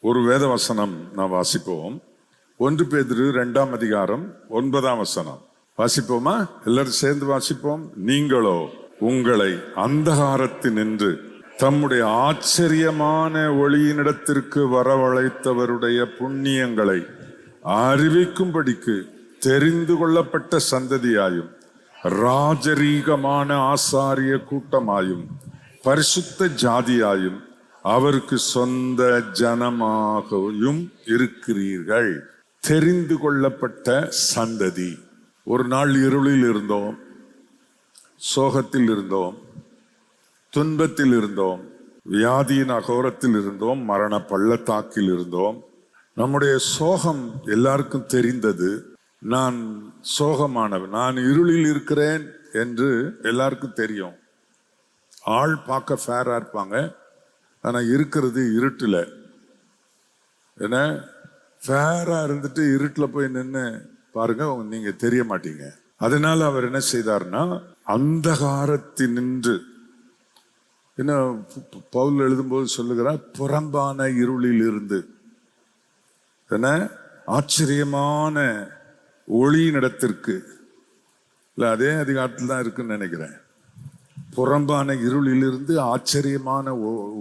ஒரு வேத வசனம் நாம் வாசிப்போம். 1 பேதுரு 2ஆம் அதிகாரம் 9ஆம் வசனம் வாசிப்போமா? எல்லாரும் சேர்ந்து வாசிப்போம். நீங்களோ உங்களை அந்தகாரத்தினின்று தம்முடைய ஆச்சரியமான ஒளியினிடத்திற்கு வரவழைத்தவருடைய புண்ணியங்களை அறிவிக்கும்படிக்கு தெரிந்து கொள்ளப்பட்ட சந்ததியாயும் ராஜரீகமான ஆசாரிய கூட்டமாயும் பரிசுத்த ஜாதியாயும் அவருக்கு சொந்த ஜனமாகவும் இருக்கிறீர்கள். தெரிந்து கொள்ளப்பட்ட சந்ததி. ஒரு நாள் இருளில் இருந்தோம், சோகத்தில் இருந்தோம், துன்பத்தில் இருந்தோம், வியாதியின் அகோரத்தில் இருந்தோம், மரண பள்ளத்தாக்கில் இருந்தோம். நம்முடைய சோகம் எல்லாருக்கும் தெரிந்தது. நான் சோகமானவன், நான் இருளில் இருக்கிறேன் என்று எல்லாருக்கும் தெரியும். ஆள் பார்க்க ஃபேரா இருப்பாங்க, ஆனா இருக்கிறது இருட்டுல. ஏன்னா ஃபேரா இருந்துட்டு இருட்டுல போய் நின்று பாருங்க, நீங்க தெரிய மாட்டீங்க. அதனால அவர் என்ன செய்தார்னா, அந்தகாரத்தினின்று, என்ன பவுல் எழுதும்போது சொல்லுகிறார், புறம்பான இருளில் இருந்து என்ன ஆச்சரியமான ஒளியினிடத்திற்கு, இல்லை அதே அதிகாரத்தில் தான் இருக்குன்னு நினைக்கிறேன். புறம்பான இருளிலிருந்து ஆச்சரியமான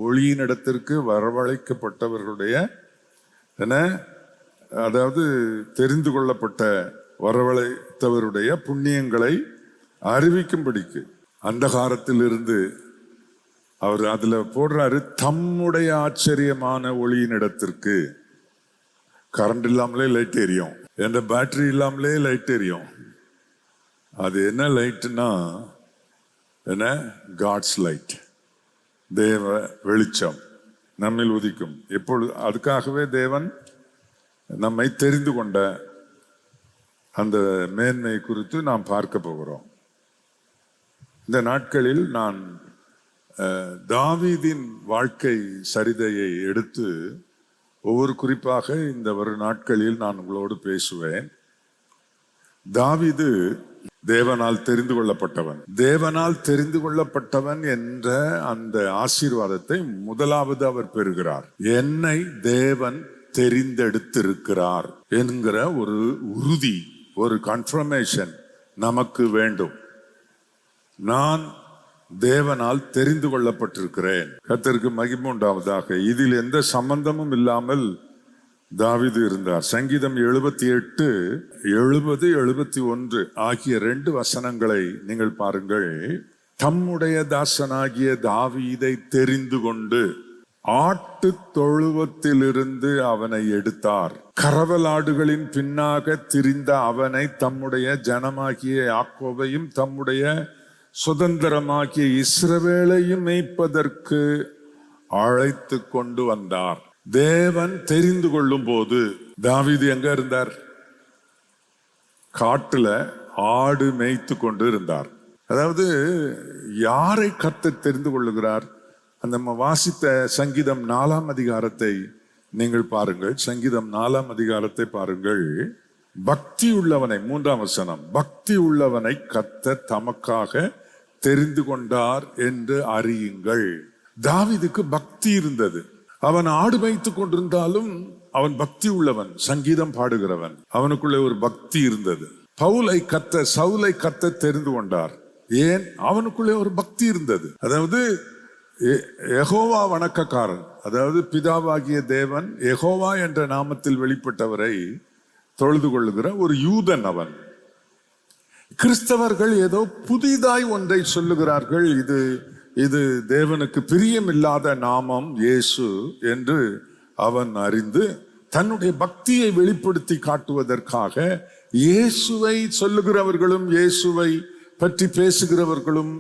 ஒளியினிடத்திற்கு வரவழைக்கப்பட்டவர்களுடைய என்ன, அதாவது தெரிந்து கொள்ளப்பட்ட வரவழைத்தவருடைய புண்ணியங்களை அறிவிக்கும்படிக்கு. அந்தகாரத்தில் இருந்து அவர் அதுல போடுறாரு, தம்முடைய ஆச்சரியமான ஒளியினிடத்திற்கு. கரண்ட் இல்லாமலே லைட் எரியும், என்ற பேட்டரி இல்லாமலே லைட் எரியும். அது என்ன லைட்னா என்ன? காட்ஸ் லைட், தேவ வெளிச்சம் நம்மில் உதிக்கும் எப்பொழுது. அதுக்காகவே தேவன் நம்மை தெரிந்து கொண்ட அந்த மேன்மை குறித்து நாம் பார்க்க போகிறோம். இந்த நாட்களில் நான் தாவீதின் வாழ்க்கை சரிதையை எடுத்து ஒவ்வொரு குறிப்பாக இந்த ஒரு நாட்களில் நான் உங்களோடு பேசுவேன். தாவீது தேவனால் தெரிந்து கொள்ளப்பட்டவன். தேவனால் தெரிந்து கொள்ளப்பட்டவன் என்ற அந்த ஆசீர்வாதத்தை முதலாவது அவர் பெறுகிறார். என்னை தேவன் தெரிந்தெடுத்திருக்கிறார் என்கிற ஒரு உறுதி, ஒரு கன்ஃபர்மேஷன் நமக்கு வேண்டும். நான் தேவனால் தெரிந்து கொள்ளப்பட்டிருக்கிறேன். கர்த்தருக்கு மகிமை உண்டாவதாக. இதில் எந்த சம்பந்தமும் இல்லாமல் தாவீது இருந்தார். சங்கீதம் 78, 70, 71 ஆகிய 2 வசனங்களை நீங்கள் பாருங்கள். தம்முடைய தாசனாகிய தாவீதை தெரிந்து கொண்டு ஆட்டு தொழுவத்திலிருந்து அவனை எடுத்தார். கரவலாடுகளின் பின்னாக திரிந்த அவனை தம்முடைய ஜனமாகிய யாக்கோபையும் தம்முடைய சுதந்திரமாகிய இஸ்ரவேலையும் மேய்ப்பதற்கு அழைத்து கொண்டு வந்தார். தேவன் தெரிந்து கொள்ளும் போது தாவீது எங்க இருந்தார்? காட்டுல ஆடு மேய்த்து கொண்டு இருந்தார். அதாவது யாரை கர்த்தர் தெரிந்து கொள்ளுகிறார்? அந்த வாசித்த சங்கீதம் 4ஆம் அதிகாரத்தை நீங்கள் பாருங்கள். சங்கீதம் 4ஆம் அதிகாரத்தை பாருங்கள். பக்தி உள்ளவனை, 3ஆம் வசனம், பக்தி உள்ளவனை கர்த்தர் தமக்காக தெரிந்து கொண்டார் என்று அறியுங்கள். தாவீதுக்கு பக்தி இருந்தது. அவன் ஆடு மேய்த்து கொண்டிருந்தாலும் அவன் பக்தி உள்ளவன், சங்கீதம் பாடுகிறவன். அவனுக்குள்ளே ஒரு பக்தி இருந்தது. சவுலை கர்த்தர் தெரிந்து கொண்டார். ஏன்? அவனுக்குள்ளே ஒரு பக்தி இருந்தது. அதாவது யெகோவா வணக்கக்காரன், அதாவது பிதாவாகிய தேவன் யெகோவா என்ற நாமத்தில் வெளிப்பட்டவரை தொழுது கொள்ளுகிற ஒரு யூதன் அவன். கிறிஸ்தவர்கள் ஏதோ புதிதாய் ஒன்றை சொல்லுகிறார்கள். இது தேவனுக்கு பிரியமில்லாத நாமம் இயேசு என்று அவன் அறிந்து தன்னுடைய பக்தியை வெளிப்படுத்தி காட்டுவதற்காக இயேசுவை சொல்லுகிறவர்களும் இயேசுவை பற்றி பேசுகிறவர்களும்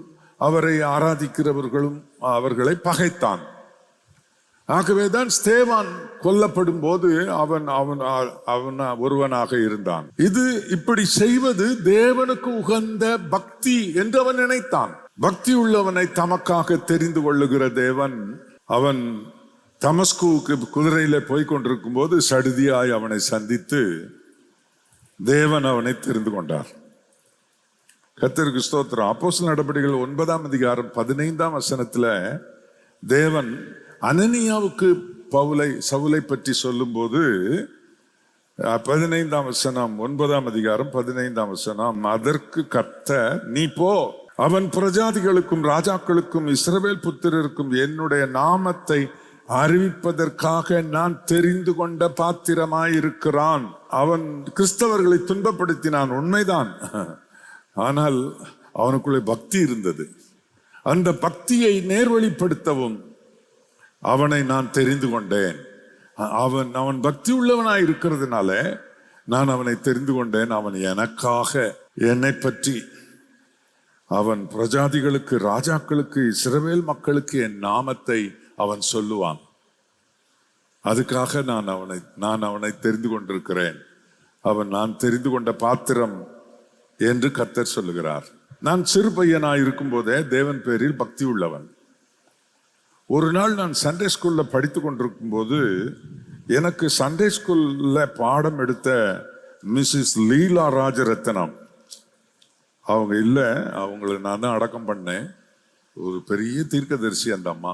அவரை ஆராதிக்கிறவர்களும் அவர்களை பகைத்தான். ஆகவேதான் ஸ்தேவான் கொல்லப்படும் போது அவன் ஒருவனாக இருந்தான். இது இப்படி செய்வது தேவனுக்கு உகந்த பக்தி என்று அவன் நினைத்தான். பக்தி உள்ளவனை தமக்காக தெரிந்து கொள்ளுகிற தேவன், அவன் தமஸ்குவுக்கு குதிரையில போய்கொண்டிருக்கும் போது சடுதியாய் அவனை சந்தித்து தேவன் அவனை தெரிந்து கொண்டார். கர்த்தருக்கு ஸ்தோத்திரம். அப்போஸ்தலர் நடபடிகள் 9ஆம் அதிகாரம் 15ஆம் வசனத்துல தேவன் அனனியாவுக்கு சவுலை பற்றி சொல்லும்போது 15ஆம் வசனம், 9ஆம் அதிகாரம் 15ஆம் வசனம், அதற்கு கர்த்தர், நீ போ, அவன் பிரஜாதிகளுக்கும் ராஜாக்களுக்கும் இஸ்ரவேல் புத்திரருக்கும் என்னுடைய நாமத்தை அறிவிப்பதற்காக நான் தெரிந்து கொண்ட பாத்திரமாயிருக்கிறான். அவன் கிறிஸ்தவர்களை துன்பப்படுத்தினான், உண்மைதான். ஆனால் அவனுக்குள்ளே பக்தி இருந்தது. அந்த பக்தியை நேர்வழிப்படுத்தவும் அவனை நான் தெரிந்து கொண்டேன். அவன் பக்தி உள்ளவனாய் இருக்கிறதுனால நான் அவனை தெரிந்து கொண்டேன். அவன் எனக்காக, என்னை பற்றி, அவன் பிரஜாதிகளுக்கு ராஜாக்களுக்கு இஸ்ரவேல் மக்களுக்கு என் நாமத்தை அவன் சொல்லுவான். அதுக்காக நான் அவனை தெரிந்து கொண்டிருக்கிறேன். நான் தெரிந்து கொண்ட பாத்திரம் என்று கர்த்தர் சொல்லுகிறார். நான் சிறு பையனாய் இருக்கும் போதே தேவன் பேரில் பக்தி உள்ளவன். ஒரு நாள் நான் சண்டே ஸ்கூல்ல படித்து கொண்டிருக்கும் போது எனக்கு சண்டே ஸ்கூல்ல பாடம் எடுத்த மிஸ்ஸஸ் லீலா ராஜரத்னம், அவங்க இல்லை, அவங்கள நான் தான் அடக்கம் பண்ணேன். ஒரு பெரிய தீர்க்கதரிசி அந்த அம்மா.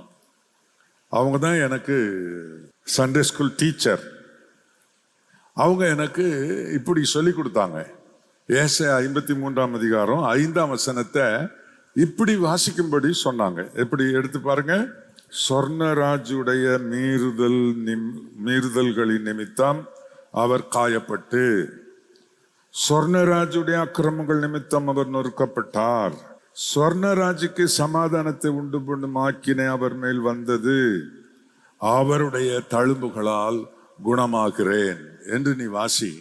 அவங்க தான் எனக்கு சண்டே ஸ்கூல் டீச்சர். அவங்க எனக்கு இப்படி சொல்லி கொடுத்தாங்க. ஏசாயா 53ஆம் அதிகாரம் 5ஆம் வசனத்தை இப்படி வாசிக்கும்படி சொன்னாங்க. எப்படி எடுத்து பாருங்க. சொர்ணராஜுடைய மீறுதல்களின் நிமித்தம் அவர் காயப்பட்டு, சொர்ணராஜுடைய அக்கிரமங்கள் நிமித்தம் அவர் நொறுக்கப்பட்டார். சொர்ணராஜுக்கு சமாதானத்தை உண்டு பண்ணும் ஆக்கினை அவர் மேல் வந்தது, அவருடைய தழும்புகளால் குணமாகிறேன் என்று நீ வாசி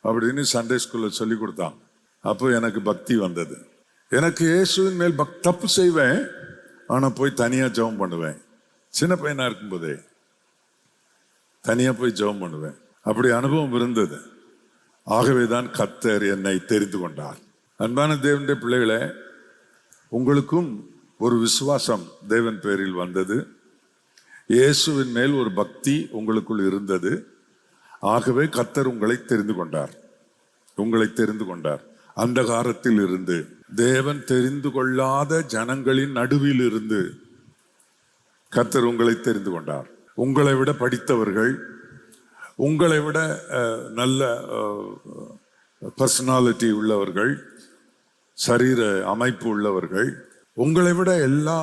அப்படின்னு சண்டே ஸ்கூல்ல சொல்லி கொடுத்தான். அப்போ எனக்கு பக்தி வந்தது. எனக்கு இயேசுவின் மேல் தப்பு செய்வேன், ஆனா போய் தனியா ஜெபம் பண்ணுவேன். சின்ன பையனா இருக்கும்போதே தனியா போய் ஜெபம் பண்ணுவேன். அப்படி அனுபவம் இருந்தது. ஆகவேதான் கர்த்தர் என்னை தெரிந்து கொண்டார். அன்பான தேவனுடைய பிள்ளைகளே, உங்களுக்கும் ஒரு விசுவாசம் தேவன் பேரில் வந்தது. இயேசுவின் மேல் ஒரு பக்தி உங்களுக்குள் இருந்தது. ஆகவே கர்த்தர் உங்களை தெரிந்து கொண்டார். அந்தகாரத்தில் இருந்து, தேவன் தெரிந்து கொள்ளாத ஜனங்களின் நடுவில் இருந்து கர்த்தர் உங்களை தெரிந்து கொண்டார். உங்களை விட படித்தவர்கள், உங்களை விட நல்ல பர்சனாலிட்டி உள்ளவர்கள், சரீர அமைப்பு உள்ளவர்கள், உங்களை விட எல்லா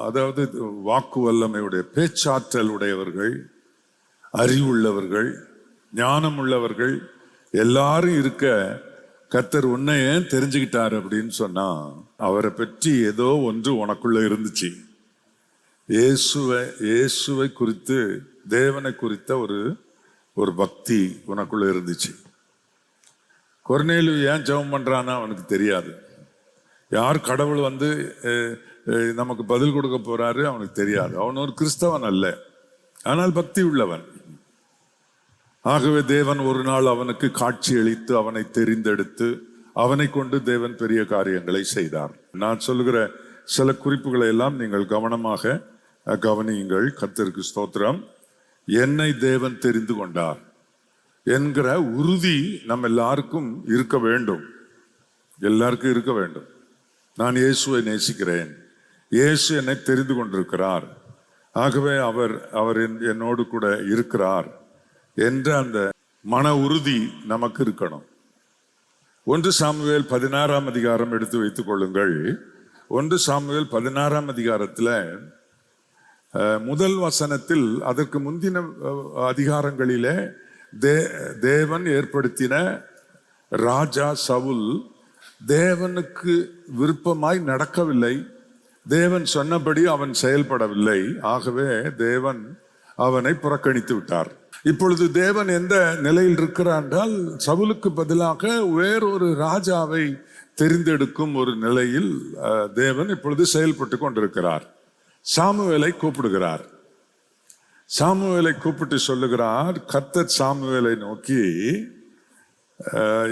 அதாவது வாக்கு வல்லமையுடைய பேச்சாற்றல் உடையவர்கள், அறிவுள்ளவர்கள், ஞானம் உள்ளவர்கள் எல்லாரும் இருக்க கர்த்தர் உன்னை ஏன் தெரிஞ்சுக்கிட்டார் அப்படின்னு சொன்னா, அவரை பற்றி ஏதோ ஒன்று உனக்குள்ள இருந்துச்சு. இயேசுவை குறித்து, தேவனை குறித்த ஒரு பக்தி உனக்குள்ள இருந்துச்சு. கொர்நேலியு ஏன் ஜெபம் பண்றான்னா அவனுக்கு தெரியாது. யார் கடவுள் நமக்கு பதில் கொடுக்க போறாரு அவனுக்கு தெரியாது. அவன் ஒரு கிறிஸ்தவன் அல்ல, ஆனால் பக்தி உள்ளவன். ஆகவே தேவன் ஒரு நாள் அவனுக்கு காட்சி அளித்து அவனை தெரிந்தெடுத்து அவனை கொண்டு தேவன் பெரிய காரியங்களை செய்தார். நான் சொல்லுகிற சில குறிப்புகளை எல்லாம் நீங்கள் கவனமாக கவனியுங்கள். கர்த்தருக்கு ஸ்தோத்திரம். என்னை தேவன் தெரிந்து கொண்டார் என்கிற உறுதி நம்ம எல்லாருக்கும் இருக்க வேண்டும். எல்லாருக்கும் இருக்க வேண்டும். நான் இயேசுவை நேசிக்கிறேன், இயேசு என்னை தெரிந்து கொண்டிருக்கிறார், ஆகவே அவர் என்னோடு கூட இருக்கிறார் என்ற அந்த மன உறுதி நமக்கு இருக்கணும். 1 சாமுவேல் 16ஆம் அதிகாரம் எடுத்து வைத்துக் கொள்ளுங்கள். 1 சாமுவேல் 16ஆம் அதிகாரத்தில் முதல் வசனத்தில், அதற்கு முந்தின அதிகாரங்களிலே தேவன் ஏற்படுத்தின ராஜா சவுல் தேவனுக்கு விருப்பமாய் நடக்கவில்லை, தேவன் சொன்னபடி அவன் செயல்படவில்லை. ஆகவே தேவன் அவனை புறக்கணித்து விட்டார். இப்பொழுது தேவன் எந்த நிலையில் இருக்கிறார் என்றால், சவுலுக்கு பதிலாக வேறொரு ராஜாவை தெரிந்தெடுக்கும் ஒரு நிலையில் தேவன் இப்பொழுது செயல்பட்டு கொண்டிருக்கிறார். சாமுவேலை கூப்பிடுகிறார். சாமுவேலை கூப்பிட்டு சொல்லுகிறார், கர்த்தர் சாமுவேலை நோக்கி,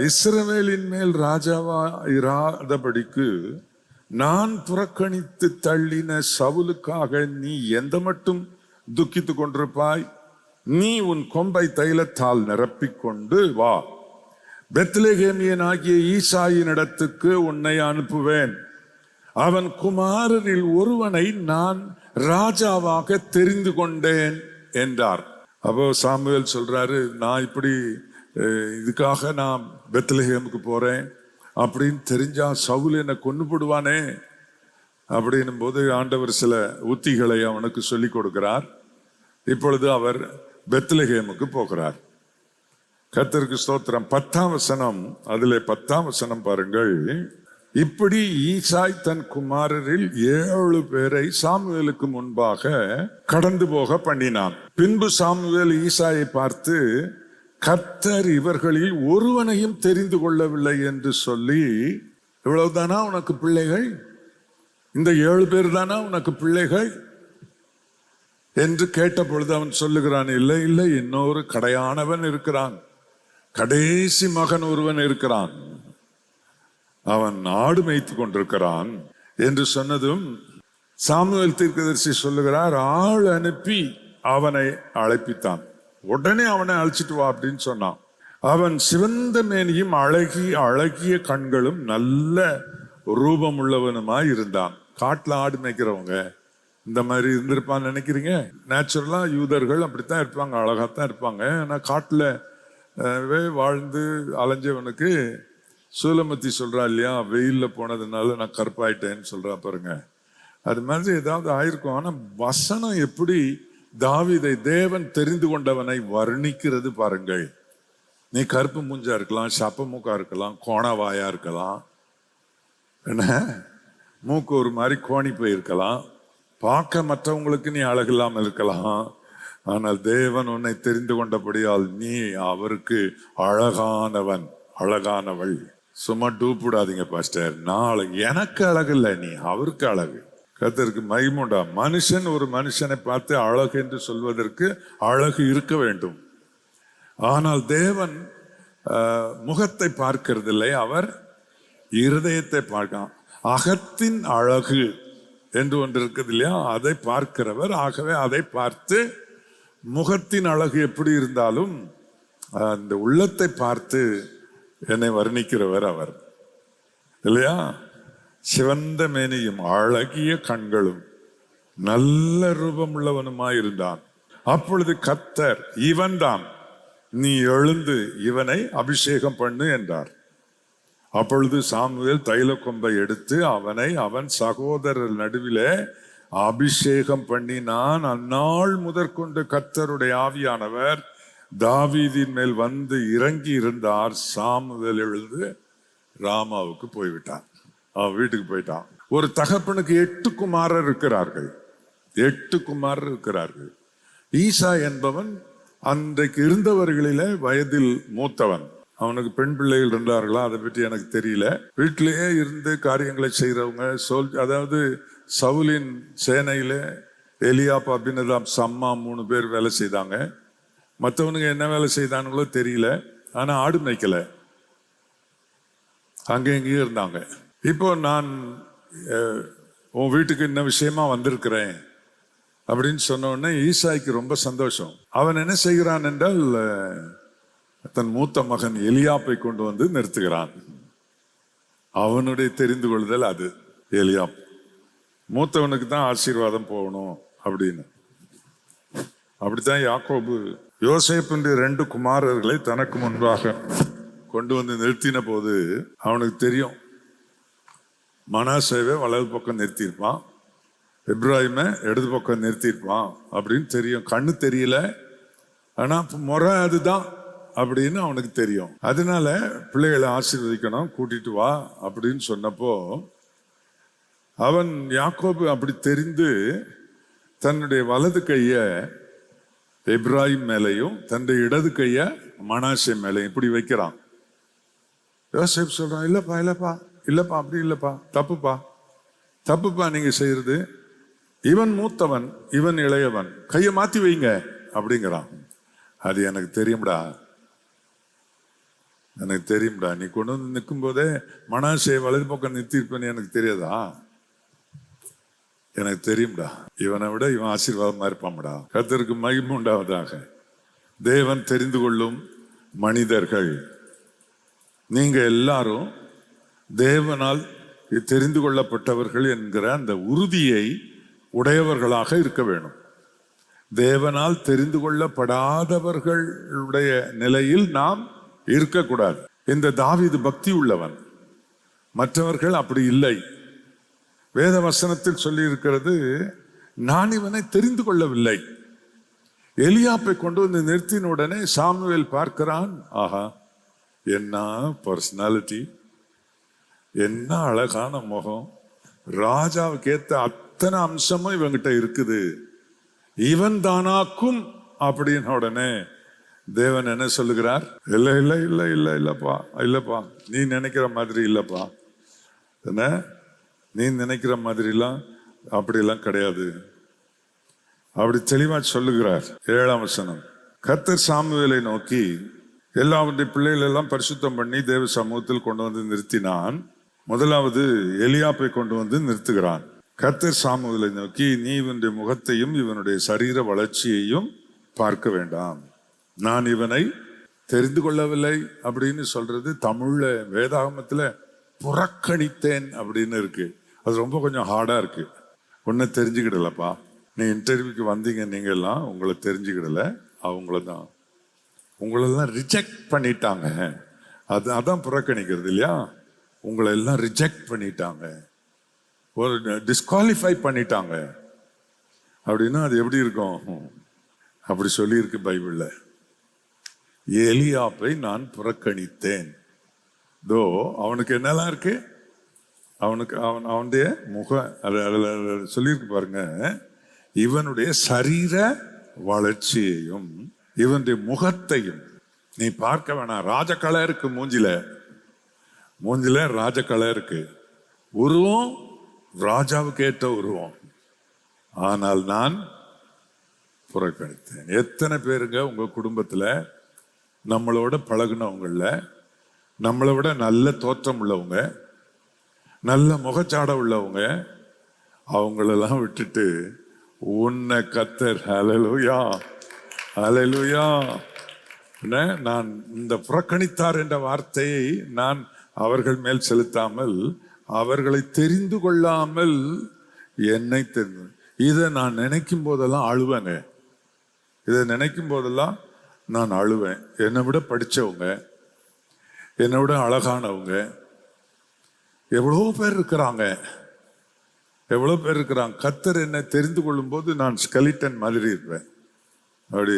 இஸ்ரவேலின் மேல் ராஜாவா இராதபடிக்கு நான் புறக்கணித்து தள்ளின சவுலுக்காக நீ எந்த மட்டும் துக்கித்து கொண்டிருப்பாய்? நீ உன் கொம்பை தைலத்தால் நிரப்பிக்கொண்டு வா, பெத்லெகேமியனாகிய ஈசாயின் இடத்துக்கு உன்னை அனுப்புவேன். அவன் குமாரரில் ஒருவனை நான் ராஜாவாக தெரிந்து கொண்டேன் என்றார். அப்போ சாமுவேல் சொல்றாரு, நான் இப்படி இதுக்காக நான் பெத்லகேமுக்கு போறேன் அப்படின்னு தெரிஞ்சா சவுல் என்னை கொன்னு போடுவானே அப்படின்னும் போது ஆண்டவர் சில உத்திகளை அவனுக்கு சொல்லிக் கொடுக்கிறார். இப்பொழுது அவர் பெத்லகேமுக்கு போகிறார். கர்த்தருக்கு ஸ்தோத்திரம். 10ஆம் வசனம், அதிலே 10ஆம் வசனம் பாருங்கள். இப்படி ஈசாய் தன் குமாரரில் 7 பேரை சாமுவேலுக்கு முன்பாக கடந்து போக பண்ணினான். பின்பு சாமுவேல் ஈசாயை பார்த்து, கர்த்தர் இவர்களில் ஒருவனையும் தெரிந்து கொள்ளவில்லை என்று சொல்லி, இவ்வளவுதானா உனக்கு பிள்ளைகள்? இந்த 7 பேர் தானா உனக்கு பிள்ளைகள் என்று கேட்ட பொழுது அவன் சொல்லுகிறான், இல்லை இல்லை, இன்னொரு கடையானவன் இருக்கிறான், கடைசி மகன் ஒருவன் இருக்கிறான், அவன் ஆடு மேய்த்து கொண்டிருக்கிறான் என்று சொன்னதும் சாமுவேல் தீர்க்கதரிசி சொல்லுகிறார், ஆள் அனுப்பி அவனை அழைப்பித்தான். உடனே அவனை அழைச்சிட்டு வா அப்படின்னு சொன்னான். அவன் சிவந்த மேனியும் அழகிய கண்களும் நல்ல ரூபம் உள்ளவனுமாய் இருந்தான். காட்டுல ஆடு மேய்க்கிறவங்க இந்த மாதிரி இருந்திருப்பான்னு நினைக்கிறீங்க? நேச்சுரலா யூதர்கள் அப்படித்தான் இருப்பாங்க, அழகாத்தான் இருப்பாங்க. ஆனா காட்டுல வாழ்ந்து அலைஞ்சவனுக்கு சூலமத்தி சொல்றா இல்லையா, வெயில்ல போனதுனால நான் கருப்பாயிட்டேன்னு சொல்றா பாருங்க. அது மாதிரி ஏதாவது ஆயிருக்கும். ஆனா வசனம் எப்படி தாவீதை, தேவன் தெரிந்து கொண்டவனை வர்ணிக்கிறது பாருங்கள். நீ கருப்பு மூஞ்சா இருக்கலாம், சப்ப மூக்கா இருக்கலாம், கோணவாயா இருக்கலாம், என்ன மூக்கு ஒரு மாதிரி கோணி போயிருக்கலாம், பார்க்க மற்றவங்களுக்கு நீ அழகில்லாமல் இருக்கலாம். ஆனால் தேவன் உன்னை தெரிந்து கொண்டபடியால் நீ அவருக்கு அழகானவன், அழகானவள். சும்மா டூப்பிடாதீங்க பாஸ்டர், நான் எனக்கு அழகு இல்லை, நீ அவருக்கு அழகு. கர்த்தருக்கு மகிமுண்டா. மனுஷன் ஒரு மனுஷனை பார்த்து அழகு என்று சொல்வதற்கு அழகு இருக்க வேண்டும். ஆனால் தேவன் முகத்தை பார்க்கிறதில்லை, அவர் இருதயத்தை பார்க்க. அகத்தின் அழகு என்று ஒன்று இருக்குது இல்லையா, அதை பார்க்கிறவர். ஆகவே அதை பார்த்து முகத்தின் அழகு எப்படி இருந்தாலும் அந்த உள்ளத்தை பார்த்து என்னை வர்ணிக்கிறவர் அவர் இல்லையா. சிவந்த மேனியும் அழகிய கண்களும் நல்ல ரூபம் உள்ளவனுமாயிருந்தான். அப்பொழுது கர்த்தர், இவன்தான், நீ எழுந்து இவனை அபிஷேகம் பண்ணு என்றார். அப்பொழுது சாமுவேல் தைல கொம்பை எடுத்து அவனை அவன் சகோதரர் நடுவிலே அபிஷேகம் பண்ணினான். அந்நாள் முதற்கொண்டு கர்த்தருடைய ஆவியானவர் தாவீதின் மேல் வந்து இறங்கி இருந்தார். சாமுவேல் எழுந்து ராமாவுக்கு போய்விட்டான், அவன் வீட்டுக்கு போயிட்டான். ஒரு தகப்பனுக்கு 8 குமாரர் இருக்கிறார்கள், 8 குமாரர் இருக்கிறார்கள். ஈசா என்பவன் அன்றைக்கு இருந்தவர்களிலே வயதில் மூத்தவன். அவனுக்கு பெண் பிள்ளைகள் இருந்தார்களா அதை பற்றி எனக்கு தெரியல. வீட்டிலேயே இருந்து காரியங்களை செய்யறவங்க, அதாவது சவுலின் சேனையில எலியாப், அபினதாப், சம்மா 3 பேர் வேலை செய்தாங்க. மற்றவனுங்க என்ன வேலை செய்தானுங்களோ தெரியல. ஆனா ஆடு மேய்க்கல, அங்கே எங்கேயும் இருந்தாங்க. இப்போ நான் உன் வீட்டுக்கு என்ன விஷயமா வந்திருக்கிறேன் அப்படின்னு சொன்ன உடனே ஈசாய்க்கு ரொம்ப சந்தோஷம். அவன் என்ன செய்கிறான் என்றால், தன் மூத்த மகன் எலியாப்பை கொண்டு வந்து நிறுத்துகிறான். அவனுடைய தெரிந்து கொள்ளுதல் அது. எலியாப் மூத்தவனுக்கு தான் ஆசீர்வாதம் போகணும் அப்படின்னு. அப்படித்தான் யாக்கோபு யோசேப்பின் 2 குமாரர்களை தனக்கு முன்பாக கொண்டு வந்து நிறுத்தின போது அவனுக்கு தெரியும், மனாசேவை வலது பக்கம் நிறுத்தியிருப்பான், எப்ராஹிமை இடது பக்கம் நிறுத்தியிருப்பான் அப்படின்னு தெரியும். கண்ணு தெரியல, ஆனா முறை அதுதான் அப்படின்னு அவனுக்கு தெரியும். அதனால பிள்ளைகளை ஆசீர்வதிக்கணும், கூட்டிட்டு வா அப்படின்னு சொன்னப்போ அவன் யாக்கோபு அப்படி தெரிந்து தன்னுடைய வலது கைய எப்ராஹிம் மேலையும் தன்னுடைய இடது கைய மனாசே மேலையும் இப்படி வைக்கிறான். யோசேப் சொல்றான், இல்லப்பா இல்லப்பா இல்லப்பா, அப்படி இல்லப்பா, தப்புப்பா நீங்க செய்யறது. இவன் மூத்தவன், இவன் இளையவன், கையை மாத்தி வைங்க அப்படிங்கிறான். அது எனக்கு தெரியும்டா, எனக்கு தெரியும்டா, நீ கொண்டு வந்து நிற்கும் போதே மனாசே வலது பக்கம் நிறுத்திருப்பேன்னு எனக்கு தெரியாதா? எனக்கு தெரியும்டா, இவனை விட இவன் ஆசீர்வாதமா இருப்பான்டா. கர்த்தருக்கு மகிமை உண்டாவதாக. தேவன் தெரிந்து கொள்ளும் மனிதர்கள் நீங்க எல்லாரும் தேவனால் தெரிந்து கொள்ளப்பட்டவர்கள் என்கிற அந்த உறுதியை உடையவர்களாக இருக்க வேணும். தேவனால் தெரிந்து கொள்ளப்படாதவர்களுடைய நிலையில் நாம் இருக்கக்கூடாது. இந்த தாவீது பக்தி உள்ளவன், மற்றவர்கள் அப்படி இல்லை. வேத வசனத்தில் சொல்லி இருக்கிறது, நான் இவனை தெரிந்து கொள்ளவில்லை. எலியாப்பை கொண்டு வந்து நிறுத்தின உடனே சாமுவேல் பார்க்கிறான், ஆஹா என்ன பர்சனாலிட்டி, என்ன அழகான முகம், ராஜாவுக்கு ஏத்த அத்தனை அம்சமும் இவங்கிட்ட இருக்குது, இவன் தானாக்கும் அப்படின்னு உடனே தேவன் என்ன சொல்லுகிறார், இல்லை இல்லை இல்லை இல்லை இல்லப்பா இல்லப்பா, நீ நினைக்கிற மாதிரி இல்லப்பா, என்ன நீ நினைக்கிற மாதிரிலாம் அப்படிலாம் கிடையாது, அப்படி தெளிவா சொல்லுகிறார். 7ஆம் வசனம், கர்த்தர் சாமுவேலை நோக்கி எல்லாருடைய பிள்ளைகள் எல்லாம் பரிசுத்தம் பண்ணி தேவ சமூகத்தில் கொண்டு வந்து நிறுத்தினான். முதலாவது எலியாப்பை கொண்டு வந்து நிறுத்துகிறான். கர்த்தர் சாமுவேலை நோக்கி, நீ இவனுடைய முகத்தையும் இவனுடைய சரீர வளர்ச்சியையும் பார்க்க வேண்டாம், நான் இவனை தெரிந்து கொள்ளவில்லை அப்படின்னு சொல்றது தமிழ்ல வேதாகமத்துல புறக்கணித்தேன் அப்படின்னு இருக்கு. அது ரொம்ப கொஞ்சம் ஹார்டா இருக்கு. ஒன்னு தெரிஞ்சுக்கிடலப்பா, நீ இன்டர்வியூக்கு வந்தீங்க, நீங்க எல்லாம் உங்களை தெரிஞ்சுக்கிடல, அவங்களதான் உங்களெல்லாம் ரிஜெக்ட் பண்ணிட்டாங்க. அதான் புறக்கணிக்கிறது இல்லையா? உங்களை எல்லாம் ரிஜெக்ட் பண்ணிட்டாங்க, ஒரு டிஸ்குவாலிஃபை பண்ணிட்டாங்க அப்படின்னா அது எப்படி இருக்கும்? அப்படி சொல்லியிருக்கு பைபிள்ல. எலியாப்பை நான் புறக்கணித்தேன். தோ அவனுக்கு என்னெல்லாம் இருக்கு, அவனுக்கு அவனுடைய சொல்லியிருக்கு பாருங்க, இவனுடைய சரீர வளர்ச்சியையும் இவனுடைய முகத்தையும் நீ பார்க்க வேணாம். ராஜகலை இருக்கு மூஞ்சில ராஜகலை இருக்கு, உருவம் ராஜாவுக்கு ஏற்ற உருவம், ஆனால் நான் புறக்கணித்தேன். எத்தனை பேருங்க உங்க குடும்பத்துல நம்மளோட பழகுனவங்கள, நம்மளை விட நல்ல தோற்றம் உள்ளவங்க, நல்ல முகச்சாட உள்ளவங்க, அவங்களெல்லாம் விட்டுட்டு உன்னை கர்த்தர், ஹல்லேலூயா ஹல்லேலூயா, நான் இந்த புறக்கணித்தார் என்ற வார்த்தையை நான் அவர்கள் மேல் செலுத்தாமல், அவர்களை தெரிந்து கொள்ளாமல் என்னை தெரிந்து, இதை நான் நினைக்கும் போதெல்லாம் அழுவேங்க. இதை நினைக்கும் போதெல்லாம் நான் அழுவேன். என்னை விட படித்தவங்க, என்னை விட அழகானவங்க எவ்வளோ பேர் இருக்கிறாங்க, எவ்வளோ பேர் இருக்கிறாங்க. கர்த்தர் என்னை தெரிந்து கொள்ளும் போது நான் ஸ்கெலிட்டன் மாதிரி இருப்பேன். அப்படி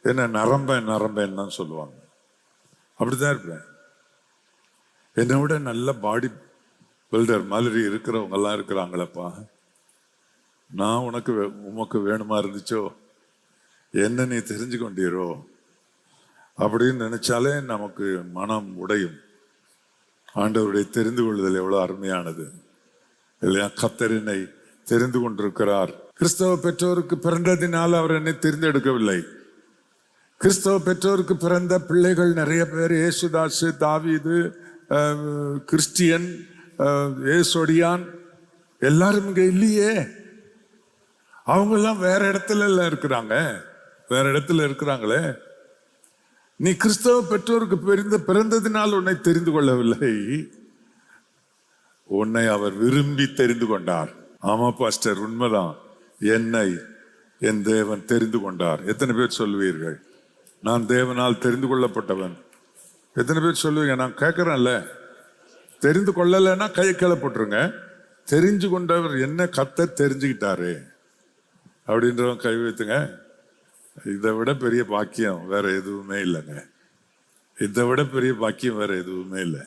என்ன நரம்பேன்னு தான் சொல்லுவாங்க, அப்படிதான் இருப்பேன். என்னை விட நல்ல பாடி பில்டர் மாதிரி இருக்கிறவங்க எல்லாம் இருக்கிறாங்களப்பா, நான் உமக்கு வேணுமா இருந்துச்சோ, என்ன நீ தெரிஞ்சு கொண்டீரோ அப்படின்னு நினைச்சாலே நமக்கு மனம் உடையும். ஆண்டவருடைய தெரிந்து கொள்ளுதல் எவ்வளவு அருமையானது இல்லையா? கர்த்தர் என்னை தெரிந்து கொண்டிருக்கிறார். கிறிஸ்தவ பெற்றோருக்கு பிறந்ததினால் அவர் என்னை தெரிந்தெடுக்கவில்லை. கிறிஸ்தவ பெற்றோருக்கு பிறந்த பிள்ளைகள் நிறைய பேர், ஏசுதாசு, தாவீது, கிறிஸ்டியன், ஏசோடியான், எல்லாரும் இங்க இல்லையே. அவங்க எல்லாம் வேற இடத்துல எல்லாம் இருக்கிறாங்க, வேற இடத்துல இருக்கிறாங்களே. நீ கிறிஸ்தவ பெற்றோருக்கு பிறந்ததினால் உன்னை தெரிந்து கொள்ளவில்லை, உன்னை அவர் விரும்பி தெரிந்து கொண்டார். ஆமா பாஸ்டர், உண்மைதான், என்னை என் தேவன் தெரிந்து கொண்டார். எத்தனை பேர் சொல்லுவீர்கள் நான் தேவனால் தெரிந்து கொள்ளப்பட்டவன்? எத்தனை பேர் சொல்லுவீங்க? நான் கேட்கறேன்ல, தெரிந்து கொள்ளலைன்னா கை கிளப்பட்டுருங்க. தெரிஞ்சு கொண்டவர் என்ன கர்த்தர் தெரிஞ்சுக்கிட்டாரு அப்படின்றவன் கை வைத்துங்க. இதை விட பெரிய பாக்கியம் வேற எதுவுமே இல்லைங்க. இதை விட பெரிய பாக்கியம் வேற எதுவுமே இல்லை.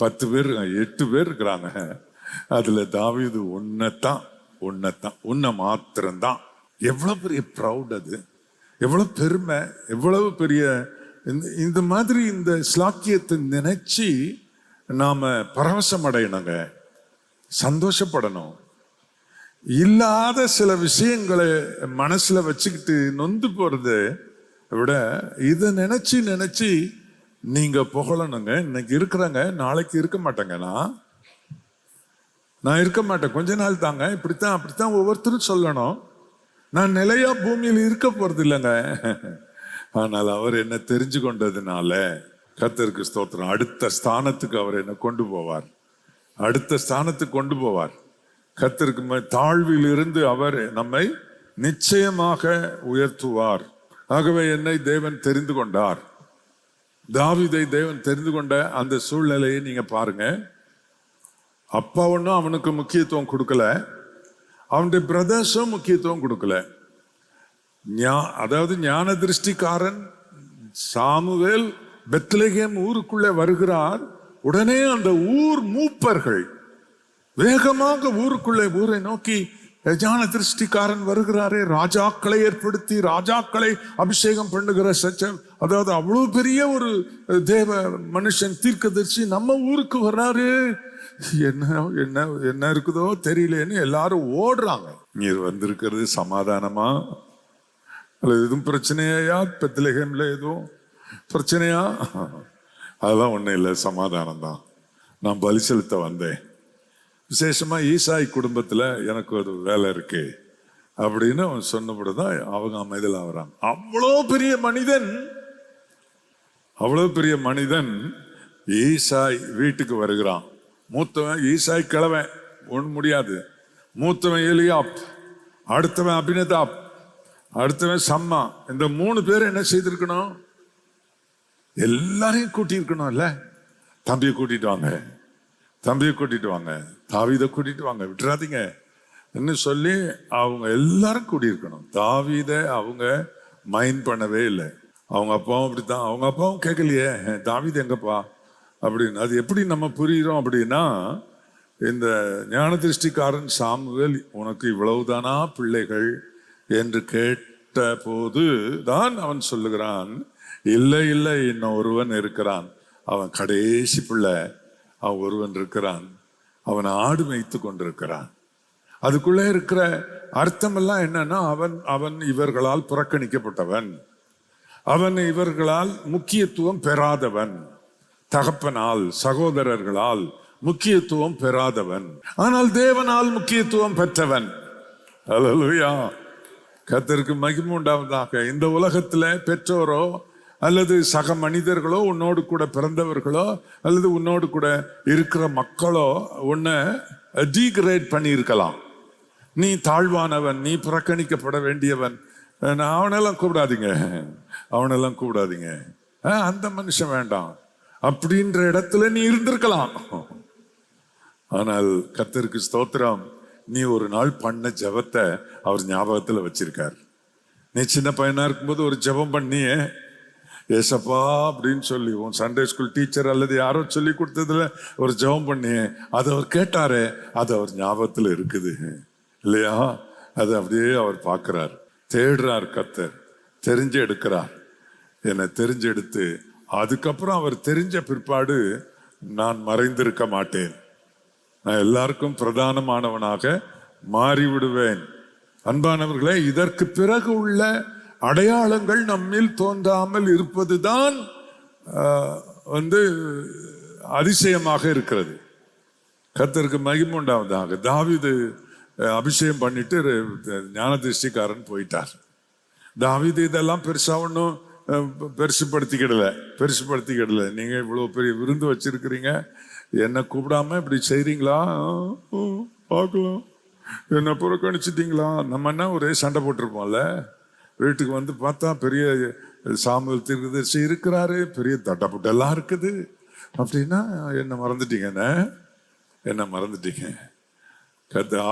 10 பேர் 8 பேர் இருக்கிறாங்க, அதுல தாவீது உன்னை மாத்திரம்தான். எவ்வளவு பெரிய ப்ரௌட் அது, எவ்வளவு பெருமை, எவ்வளவு பெரிய இந்த மாதிரி இந்த ஸ்லாக்கியத்தை நினைச்சு நாம பரவசம் அடையணுங்க, சந்தோஷப்படணும். இல்லாத சில விஷயங்களை மனசுல வச்சுக்கிட்டு நொந்து போறத விட இதை நினைச்சு நீங்க புகழணுங்க. இன்னைக்கு இருக்கிறாங்க, நாளைக்கு இருக்க மாட்டேங்க. நான் இருக்க மாட்டேன், கொஞ்ச நாள் தாங்க, அப்படித்தான் ஒவ்வொருத்தரும் சொல்லணும். நான் நிலையா பூமியில் இருக்க போறது இல்லைங்க. ஆனால் அவர் என்ன தெரிஞ்சு கொண்டதுனால கர்த்தருக்கு ஸ்தோத்திரம். அடுத்த ஸ்தானத்துக்கு அவர் என்ன கொண்டு போவார், அடுத்த ஸ்தானத்துக்கு கொண்டு போவார். கர்த்தருக்கு தாழ்வில் இருந்து அவர் நம்மை நிச்சயமாக உயர்த்துவார். ஆகவே என்னை தேவன் தெரிந்து கொண்டார். தாவீதை தேவன் தெரிந்து கொண்ட அந்த சூழ்நிலையை நீங்க பாருங்க. அப்பா ஒன்றும் அவனுக்கு முக்கியத்துவம் கொடுக்கல, அவனுடைய பிரதர்ஸும் முக்கியத்துவம் கொடுக்கல. அதாவது ஞான திருஷ்டிக்காரன் சாமுவேல் பெத்லகேம் ஊருக்குள்ளே வருகிறார். உடனே அந்த ஊர் மூப்பர்கள் வேகமாக ஊரை நோக்கி, ஞான திருஷ்டிக்காரன் வருகிறாரே, ராஜாக்களை ஏற்படுத்தி ராஜாக்களை அபிஷேகம் பண்ணுகிற சச்சம், அதாவது அவ்வளவு பெரிய ஒரு தேவ மனுஷன் தீர்க்கதரிசி நம்ம ஊருக்கு வர்றாரு, என்ன என்ன என்ன இருக்குதோ தெரியலேன்னு எல்லாரும் ஓடுறாங்க. நீர் வந்திருக்கிறது சமாதானமா அல்லது எதுவும் பிரச்சனையா? பெத்லகேம்ல எதுவும் பிரச்சனையா? அதெல்லாம் ஒன்றும் இல்லை, சமாதானம் தான். நான் பலி செலுத்த வந்தேன். விசேஷமா ஈசாய் குடும்பத்துல எனக்கு ஒரு வேலை இருக்கு அப்படின்னு அவன் சொன்னபடிதான் அவங்க அமைதியில் ஆகிறாங்க. அவ்வளோ பெரிய மனிதன் ஈசாய் வீட்டுக்கு வருகிறான். மூத்தவன் ஈசாய் கிழவன், ஒன்றும் முடியாது. மூத்தவன் எலியாப், அடுத்தவன் அபினதாப், அடுத்தவன் சம்மா. இந்த 3 பேர் என்ன செய்திருக்கணும்? எல்லாரையும் கூட்டியிருக்கணும். இல்ல, தம்பியை கூட்டிட்டு வாங்க, தாவீதை கூட்டிட்டு வாங்க, விட்டுறாதீங்க என்று சொல்லி அவங்க எல்லாரும் கூட்டியிருக்கணும். தாவீதை அவங்க மைண்ட் பண்ணவே இல்லை. அவங்க அப்பாவும் அப்படித்தான். அவங்க அப்பாவும் கேட்கலையே, தாவீது எங்கப்பா அப்படின்னு. அது எப்படி நம்ம புரிகிறோம் அப்படின்னா, இந்த ஞான திருஷ்டிக்காரன் சாமுவேல் உனக்கு இவ்வளவுதானா பிள்ளைகள் என்று கேட்ட போது தான் அவன் சொல்லுகிறான், இல்லை இல்லை, இன்னும் ஒருவன் இருக்கிறான், அவன் கடைசி பிள்ளை, அவன் ஒருவன் இருக்கிறான், அவன் ஆடு மேய்த்து கொண்டிருக்கிறான். அதுக்குள்ளே இருக்கிற அர்த்தம் எல்லாம் என்னன்னா, அவன் இவர்களால் புறக்கணிக்கப்பட்டவன், அவன் இவர்களால் முக்கியத்துவம் பெறாதவன், தகப்பனால் சகோதரர்களால் முக்கியத்துவம் பெறாதவன், ஆனால் தேவனால் முக்கியத்துவம் பெற்றவன். அல்லேலூயா, கர்த்தருக்கு மகிமை உண்டாவதாக. இந்த உலகத்துல பெற்றோரோ அல்லது சக மனிதர்களோ, உன்னோடு கூட பிறந்தவர்களோ அல்லது உன்னோடு கூட இருக்கிற மக்களோ உன்னை டீக்ரேட் பண்ணி இருக்கலாம். நீ தாழ்வானவன், நீ புறக்கணிக்கப்பட வேண்டியவன், அவனெல்லாம் கூப்பிடாதீங்க, அந்த மனுஷன் வேண்டாம் அப்படின்ற இடத்துல நீ இருந்திருக்கலாம். ஆனால் கர்த்தருக்கு ஸ்தோத்திரம், நீ ஒரு நாள் பண்ண ஜெபத்தை அவர் ஞாபகத்துல வச்சிருக்கார். நீ சின்ன பையனா இருக்கும்போது ஒரு ஜெபம் பண்ணியே, ஏசப்பா அப்படின்னு சொல்லி உன் சண்டே ஸ்கூல் டீச்சர் அல்லது யாரோ சொல்லி கொடுத்ததுல ஒரு ஜெபம் பண்ணியே, அதை அவர் கேட்டாரே, அது அவர் ஞாபகத்துல இருக்குது இல்லையா? அது அப்படியே அவர் பார்க்கிறார், தேடுறார். கர்த்தர் தெரிஞ்சு எடுக்கிறார். என்னை தெரிஞ்செடுத்து அதுக்கப்புறம் அவர் தெரிஞ்ச பிற்பாடு நான் மறைந்திருக்க மாட்டேன், நான் எல்லாருக்கும் பிரதானமானவனாக மாறிவிடுவேன். அன்பானவர்களே, இதற்கு பிறகு உள்ள அடையாளங்கள் நம்மில் தோன்றாமல் இருப்பதுதான் அதிசயமாக இருக்கிறது. கர்த்தருக்கு மகிமை உண்டாவதாக. தாவீது அபிஷேகம் பண்ணிட்டு ஞான திருஷ்டிக்காரன் போயிட்டார். தாவீது இதெல்லாம் பெருசா ஒன்றும் பெருசுப்படுத்திக்கிடல. நீங்க இவ்வளவு பெரிய விருந்து வச்சிருக்கிறீங்க, என்னை கூப்பிடாம இப்படி செய்றீங்களா, பார்க்கலாம், என்ன புறக்கணிச்சிட்டீங்களா, நம்ம என்ன ஒரே சண்டை போட்டிருப்போம்ல. வீட்டுக்கு வந்து பார்த்தா பெரிய சாமுவேல் தீர்க்கதரிசி இருக்கிறாரு, பெரிய தட்டப்புட்டெல்லாம் இருக்குது அப்படின்னா என்ன மறந்துட்டீங்க.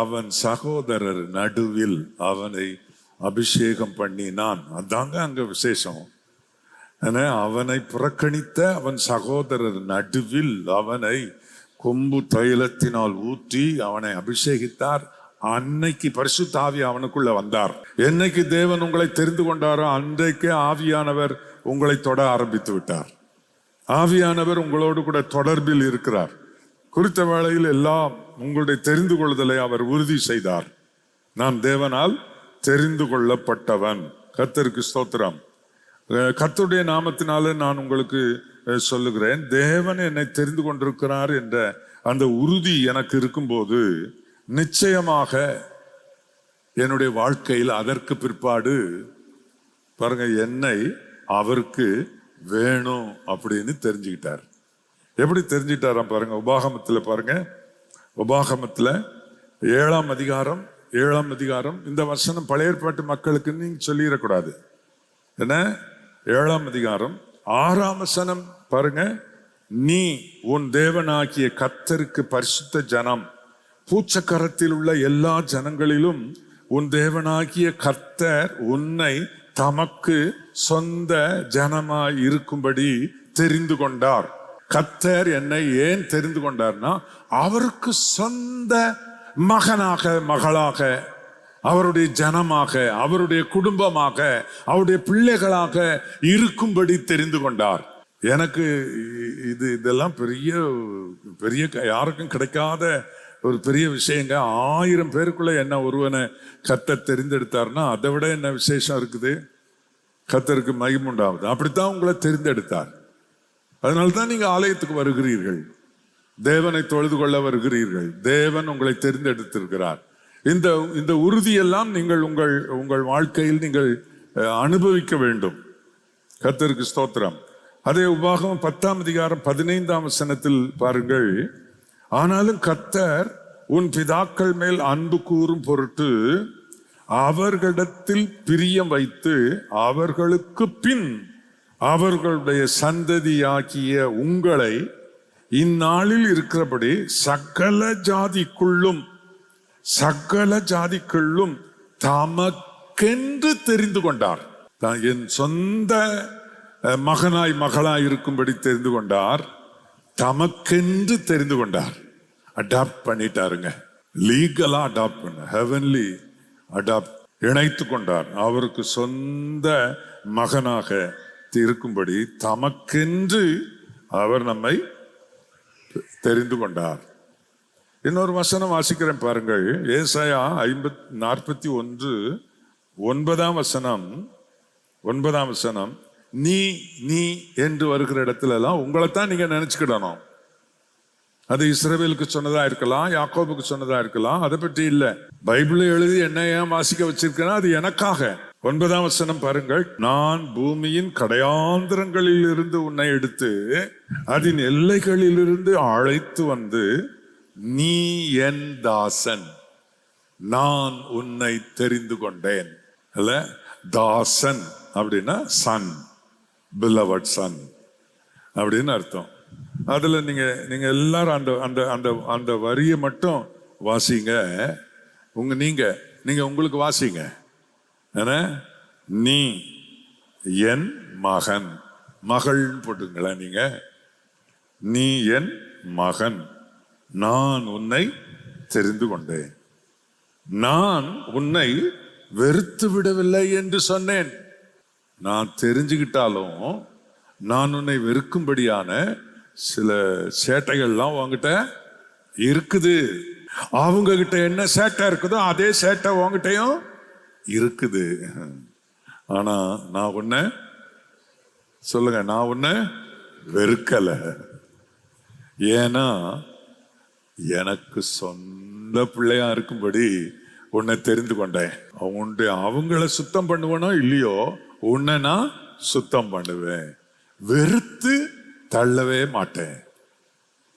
அவன் சகோதரர் நடுவில் அவனை அபிஷேகம் பண்ணினான். அதாங்க அங்க விசேஷம். அவனை புறக்கணித்த அவன் சகோதரர் நடுவில் அவனை கொம்பு தைலத்தினால் ஊற்றி அவனை அபிஷேகித்தார். அன்னைக்கு பரிசுத்த ஆவி அவனுக்குள்ள வந்தார். என்னைக்கு தேவன் உங்களை தெரிந்து கொண்டாரோ அன்றைக்கு ஆவியானவர் உங்களை தொட ஆரம்பித்து விட்டார். ஆவியானவர் உங்களோடு கூட தொடர்பில் இருக்கிறார். குறித்த வேளையில் எல்லாம் உங்களுடைய தெரிந்து கொள்ளுதலை அவர் உறுதி செய்தார். நான் தேவனால் தெரிந்து கொள்ளப்பட்டவன். கர்த்தருக்கு ஸ்தோத்திரம். கர்த்தருடைய நாமத்தினால நான் உங்களுக்கு சொல்லுகிறேன், தேவன் என்னை தெரிந்து கொண்டிருக்கிறார் என்ற அந்த உறுதி எனக்கு இருக்கும்போது நிச்சயமாக என்னுடைய வாழ்க்கையில் அதற்கு பிற்பாடு பாருங்க, என்னை அவருக்கு வேணும் அப்படின்னு தெரிஞ்சுக்கிட்டார். எப்படி தெரிஞ்சுக்கிட்டாராம் பாருங்க, உபாகமத்துல பாருங்க, உபாகமத்துல 7ஆம் அதிகாரம் 7ஆம் அதிகாரம். இந்த வசனம் பழைய ஏற்பாட்டு மக்களுக்கு நீங்க சொல்லிடக்கூடாது. என்ன? 7ஆம் அதிகாரம் 6ஆம் வசனம் பாருங்க. நீ உன் தேவனாகிய கர்த்தருக்கு பரிசுத்த ஜனம், பூச்சக்கரத்தில் உள்ள எல்லா ஜனங்களிலும் உன் தேவனாகிய கர்த்தர் உன்னை தமக்கு சொந்த ஜனமாய் இருக்கும்படி தெரிந்து கொண்டார். கர்த்தர் என்னை ஏன் தெரிந்து கொண்டார்னா, அவருக்கு சொந்த மகனாக, மகளாக, அவருடைய ஜனமாக, அவருடைய குடும்பமாக, அவருடைய பிள்ளைகளாக இருக்கும்படி தெரிந்து கொண்டார். எனக்கு இதெல்லாம் பெரிய பெரிய யாருக்கும் கிடைக்காத ஒரு பெரிய விஷயங்க. 1000 பேருக்குள்ள என்ன ஒருவனை கர்த்தர் தெரிந்தெடுத்தார்னா அதை விட என்ன விசேஷம் இருக்குது? கர்த்தருக்கு மகிமை உண்டாகுது. அப்படித்தான் உங்களை தெரிந்தெடுத்தார். அதனால்தான் நீங்க ஆலயத்துக்கு வருகிறீர்கள், தேவனை தொழுது கொள்ள வருகிறீர்கள். தேவன் உங்களை தெரிந்தெடுத்திருக்கிறார். இந்த உறுதியெல்லாம் நீங்கள் உங்கள் வாழ்க்கையில் நீங்கள் அனுபவிக்க வேண்டும். கர்த்தருக்கு ஸ்தோத்திரம். அதே உபாகமம் 10ஆம் அதிகாரம் 15ஆம் வசனத்தில் பாருங்கள். ஆனாலும் கர்த்தர் உன் பிதாக்கள் மேல் அன்பு கூறும் பொருட்டு அவர்களிடத்தில் பிரியம் வைத்து அவர்களுக்கு பின் அவர்களுடைய சந்ததியாகிய உங்களை இந்நாளில் இருக்கிறபடி சகல ஜாதிக்குள்ளும் தமக்கென்று தெரிந்து கொண்டார். என் சொந்த மகனாய் மகளாய் இருக்கும்படி தெரிந்து கொண்டார். தமக்கென்று தெரிந்து கொண்டார். அடாப்ட் பண்ணிட்டாருங்க. லீகலா அடாப்ட் பண்ண, ஹெவன்லி அடாப்ட், இணைத்து கொண்டார். அவருக்கு சொந்த மகனாக இருக்கும்படி தமக்கென்று அவர் நம்மை தெரிந்து கொண்டார். இன்னொரு வசனம் வாசிக்கிறேன் பாருங்கள். ஏசாயா 41:9 வசனம். நீ என்று வருகிற இடத்துல எல்லாம் உங்களைத்தான் நீங்க நினைச்சுக்கிடணும். அது இஸ்ரவேலுக்கு சொன்னதா இருக்கலாம், யாக்கோபுக்கு சொன்னதா இருக்கலாம், அதை பற்றி இல்லை. பைபிளை எழுதி என்ன ஏன் வாசிக்க வச்சிருக்கேன்னா அது எனக்காக. 9ஆம் வசனம் பாருங்கள். நான் பூமியின் கடையாந்திரங்களில் இருந்து உன்னை எடுத்து அதன் எல்லைகளிலிருந்து அழைத்து வந்து நீ என் தாசன், நான் உன்னை தெரிந்து கொண்டேன். அல்ல, தாசன் அப்படின்னா சன், பிலவட் சன் அப்படின்னு அர்த்தம். அதுல நீங்க எல்லாரும் அந்த வரியை மட்டும் வாசிங்க. நீங்க உங்களுக்கு வாசிங்க. நீ என் மகன், மகள் போட்டுங்களேன். நீ என் மகன், நான் உன்னை தெரிந்து கொண்டேன், நான் உன்னை வெறுத்து விடவில்லை என்று சொன்னேன். நான் தெரிஞ்சுக்கிட்டாலும் நான் உன்னை வெறுக்கும்படியான சில சேட்டைகள்லாம் உங்ககிட்ட இருக்குது. அவங்க கிட்ட என்ன சேட்டை இருக்குதோ அதே சேட்டை உங்ககிட்டயும் இருக்குது. ஆனா நான் உன்னை சொல்லுங்க, நான் உன்னை வெறுக்கல. ஏன்னா எனக்கு சொந்த பிள்ளையா இருக்கும்படி உன்னை தெரிந்து கொண்டேன். அவங்கள சுத்தம் பண்ணுவனோ இல்லையோ, உன்னை நான் சுத்தம் பண்ணுவேன். வெறுத்து தள்ளவே மாட்டேன்.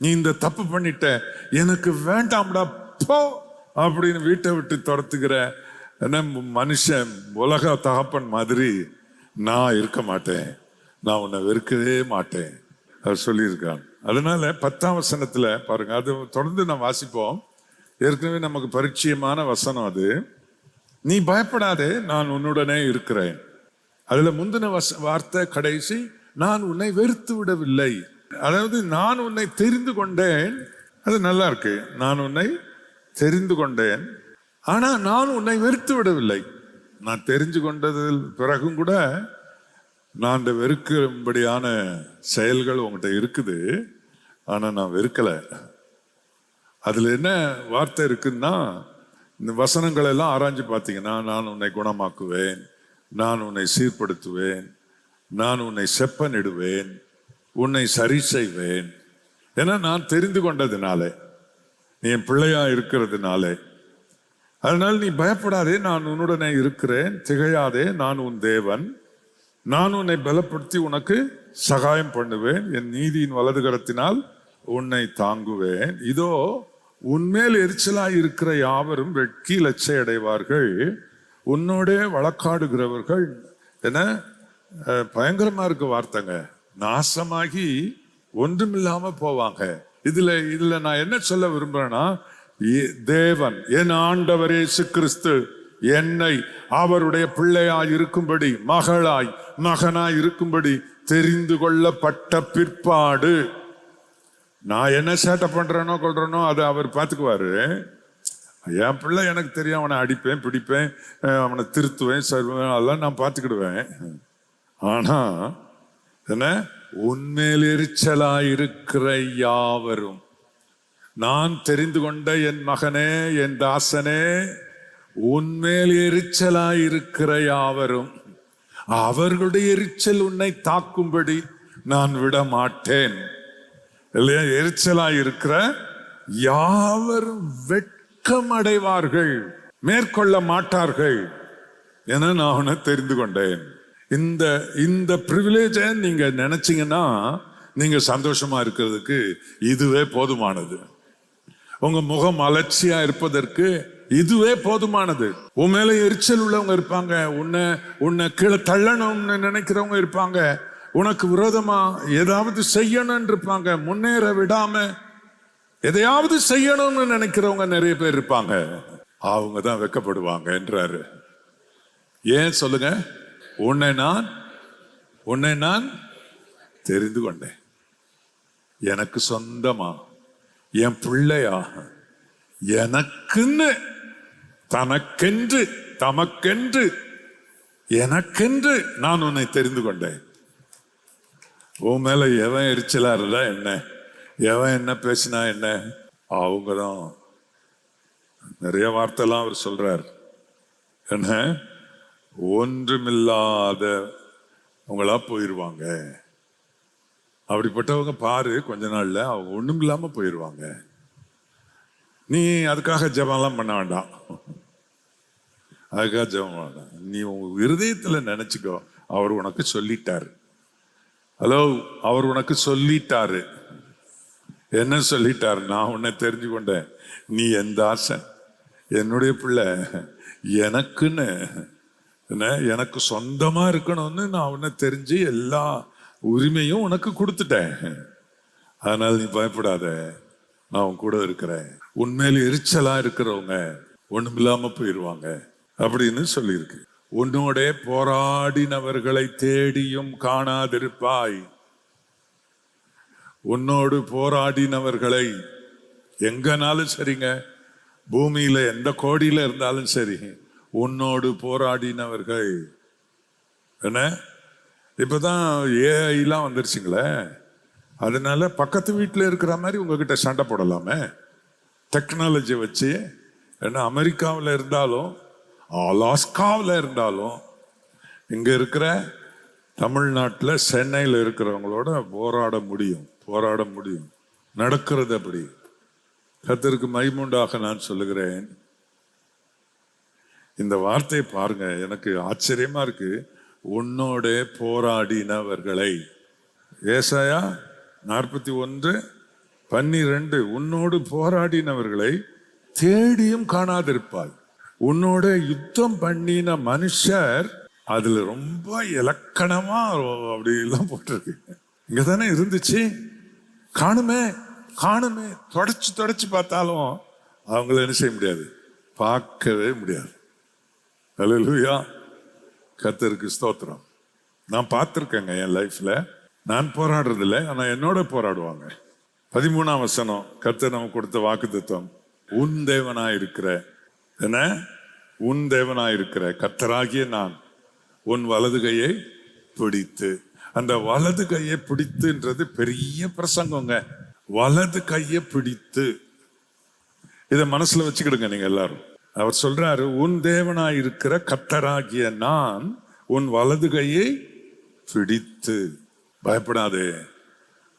நீ இந்த தப்பு பண்ணிட்ட, எனக்கு வேண்டாம்டா போ அப்படின்னு வீட்டை விட்டு துரத்துக்கிற மனுஷன், உலக தகப்பன் மாதிரி நான் இருக்க மாட்டேன். நான் உன்னை வெறுக்கவே மாட்டேன் அவர் சொல்லியிருக்கான். அதனால 10ஆம் வசனத்துல பாருங்க, அது தொடர்ந்து நான் வாசிப்போம். ஏற்கனவே நமக்கு பரிச்சயமான வசனம் அது. நீ பயப்படாதே, நான் உன்னுடனே இருக்கிறேன். அதுல முந்தின வார்த்தை கடைசி, நான் உன்னை வெறுத்து விடவில்லை. அதாவது நான் உன்னை தெரிந்து கொண்டேன். அது நல்லா இருக்கு. நான் உன்னை தெரிந்து கொண்டேன், ஆனா நான் உன்னை வெறுத்து விடவில்லை. நான் தெரிஞ்சு கொண்டதில் பிறகும் கூட நான் அந்த வெறுக்கும்படியான செயல்கள் உங்ககிட்ட இருக்குது, ஆனா நான் வெறுக்கல. அதுல என்ன வார்த்தை இருக்குன்னா, இந்த வசனங்கள் எல்லாம் ஆராய்ஞ்சு பார்த்தீங்கன்னா, நான் உன்னை குணமாக்குவேன், நான் உன்னை சீர்படுத்துவேன், நான் உன்னை செப்பனிடுவேன், உன்னை சரி செய்வேன். ஏன்னா நான் தெரிந்து கொண்டதுனால, நீ என் பிள்ளையா இருக்கிறதுனால. அதனால் நீ பயப்படாதே, நான் உன்னுடனே இருக்கிறேன், திகையாதே, நான் உன் தேவன், நான் உன்னை பலப்படுத்தி உனக்கு சகாயம் பண்ணுவேன், என் நீதியின் வலது கரத்தினால் உன்னை தாங்குவேன். இதோ உன்மேல் எரிச்சலாய் இருக்கிற யாவரும் வெட்கி லட்சை அடைவார்கள். உன்னோடே வழக்காடுகிறவர்கள் என பயங்கரமா இருக்க வார்த்தைங்க. நாசமாகி ஒன்றுமில்லாம போவாங்க. இதுல நான் என்ன சொல்ல விரும்புறேன்னா, தேவன் என் ஆண்டவர் இயேசு கிறிஸ்து என்னை அவருடைய பிள்ளையாய் இருக்கும்படி, மகளாய் மகனாய் இருக்கும்படி தெரிந்து கொள்ளப்பட்ட பிற்பாடு நான் என்ன சேட்டை பண்றேனோ கொள்றேனோ அதை அவர் பார்த்துக்குவாரு. என் பிள்ளை எனக்கு தெரியும், அவனை அடிப்பேன், பிடிப்பேன், அவனை திருத்துவேன், சர்வேன், அதெல்லாம் நான் பார்த்துக்கிடுவேன். ஆனா என்ன, உன்மேல் எரிச்சலாயிருக்கிற யாவரும், நான் தெரிந்து கொண்ட என் மகனே, என் தாசனே, உன்மேல் எரிச்சலாயிருக்கிற யாவரும், அவர்களுடைய எரிச்சல் உன்னை தாக்கும்படி நான் விட மாட்டேன். இல்லையா? எரிச்சலாயிருக்கிற யாவரும் வெட்கம் அடைவார்கள், மேற்கொள்ள மாட்டார்கள் என நான் உன்னை தெரிந்து கொண்டேன். இந்த பிரிவிலேஜை நீங்க நினைச்சீங்கன்னா நீங்க சந்தோஷமா இருக்கிறதுக்கு இதுவே போதுமானது. உங்க முகம் அலட்சியா இருப்பதற்கு இதுவே போதுமானது. உன் மேல எரிச்சல் உள்ளவங்க இருப்பாங்க, உன்னை கீழே தள்ளணும்னு நினைக்கிறவங்க இருப்பாங்க, உனக்கு விரோதமா ஏதாவது செய்யணும்னு இருப்பாங்க, முன்னேற விடாம எதையாவது செய்யணும்னு நினைக்கிறவங்க நிறைய பேர் இருப்பாங்க. அவங்க தான் வெட்கப்படுவாங்க என்றாரு. ஏன் சொல்லுங்க? உன்னை நான் தெரிந்து கொண்டேன், எனக்கு சொந்தமா, என் பிள்ளையா, எனக்குன்னு, தனக்கென்று, தமக்கென்று, எனக்கென்று நான் உன்னை தெரிந்து கொண்டேன். உன் மேல எவன் எரிச்சலா இருந்தா என்ன, எவன் என்ன பேசினா என்ன, அவங்கதான். நிறைய வார்த்தைலாம் அவர் சொல்றார். என்ன, ஒன்றுமில்லாத அவங்களா போயிடுவாங்க. அப்படிப்பட்டவங்க பாரு, கொஞ்ச நாள்ல அவங்க ஒண்ணும் இல்லாம போயிடுவாங்க. நீ அதுக்காக ஜெபம்லாம் பண்ண வேண்டாம், அதுக்காக ஜெபம் வேண்டாம். நீ உங்க இருதயத்துல நினைச்சுக்கோ, அவர் உனக்கு சொல்லிட்டாரு. ஹலோ, அவர் உனக்கு சொல்லிட்டாரு. என்ன சொல்லிட்டாரு? நான் உன்னை தெரிஞ்சு கொண்டேன், நீ என் தாசன், என்னுடைய பிள்ளை, எனக்குன்னு என்ன, எனக்கு சொந்தமா இருக்கணும்னு நான் உன்னை தெரிஞ்சு எல்லா உரிமையும் உனக்கு கொடுத்துட்டேன். அதனால நீ பயப்படாத, நான் உன் கூட இருக்கிறேன். உண்மையில எரிச்சலா இருக்கிறவங்க ஒண்ணுமில்லாம போயிடுவாங்க அப்படின்னு சொல்லியிருக்கு. உன்னோட போராடினவர்களை தேடியும் காணாதிருப்பாய். உன்னோடு போராடினவர்களை எங்கனாலும் சரிங்க, பூமியில எந்த கோடியில இருந்தாலும் சரி, உன்னோடு போராடினவர்கள் என்ன. இப்பதான் ஏஐலாம் வந்துருச்சுங்களே, அதனால பக்கத்து வீட்டில் இருக்கிற மாதிரி உங்ககிட்ட சண்டை போடலாமே டெக்னாலஜி வச்சு. ஏன்னா அமெரிக்காவில் இருந்தாலும், அலாஸ்காவில் இருந்தாலும், இங்க இருக்கிற தமிழ்நாட்டில் சென்னையில் இருக்கிறவங்களோட போராட முடியும். நடக்கிறது அப்படி. கர்த்தருக்கு மகிமையுண்டாக நான் சொல்லுகிறேன். இந்த வார்த்தையை பாருங்க, எனக்கு ஆச்சரியமா இருக்கு. உன்னோட போராடினவர்களை, ஏசாயா 41:12, உன்னோடு போராடினவர்களை தேடியும் காணாதிருப்பாய். உன்னோட யுத்தம் பண்ணின மனுஷர், அதுல ரொம்ப இலக்கணமா அப்படி எல்லாம் போட்டிருக்கு. இங்க தானே இருந்துச்சு, காணுமே தொடச்சு பார்த்தாலும் அவங்கள என்ன செய்ய முடியாது, பார்க்கவே முடியாது. அல்லேலூயா, கர்த்தருக்கு ஸ்தோத்திரம். நான் பார்த்துருக்கேங்க என் லைஃப்ல. நான் போராடுறது இல்லை, ஆனா என்னோட போராடுவாங்க. 13ஆம் வசனம், கர்த்தர் நமக்கு கொடுத்த வாக்குத்தத்தம், உன் தேவனாயிருக்கிற, என்ன, உன் தேவனாயிருக்கிற கர்த்தராகிய நான் உன் வலது கையை பிடித்து. அந்த வலது கையை பிடித்துன்றது பெரிய பிரசங்கங்க. வலது கையை பிடித்து, இதை மனசுல வச்சுக்கிடுங்க நீங்க எல்லாரும். அவர் சொல்றாரு, உன் தேவனாயிருக்கிற கர்த்தராகிய நான் உன் வலது கையை பிடித்து, பயப்படாதே,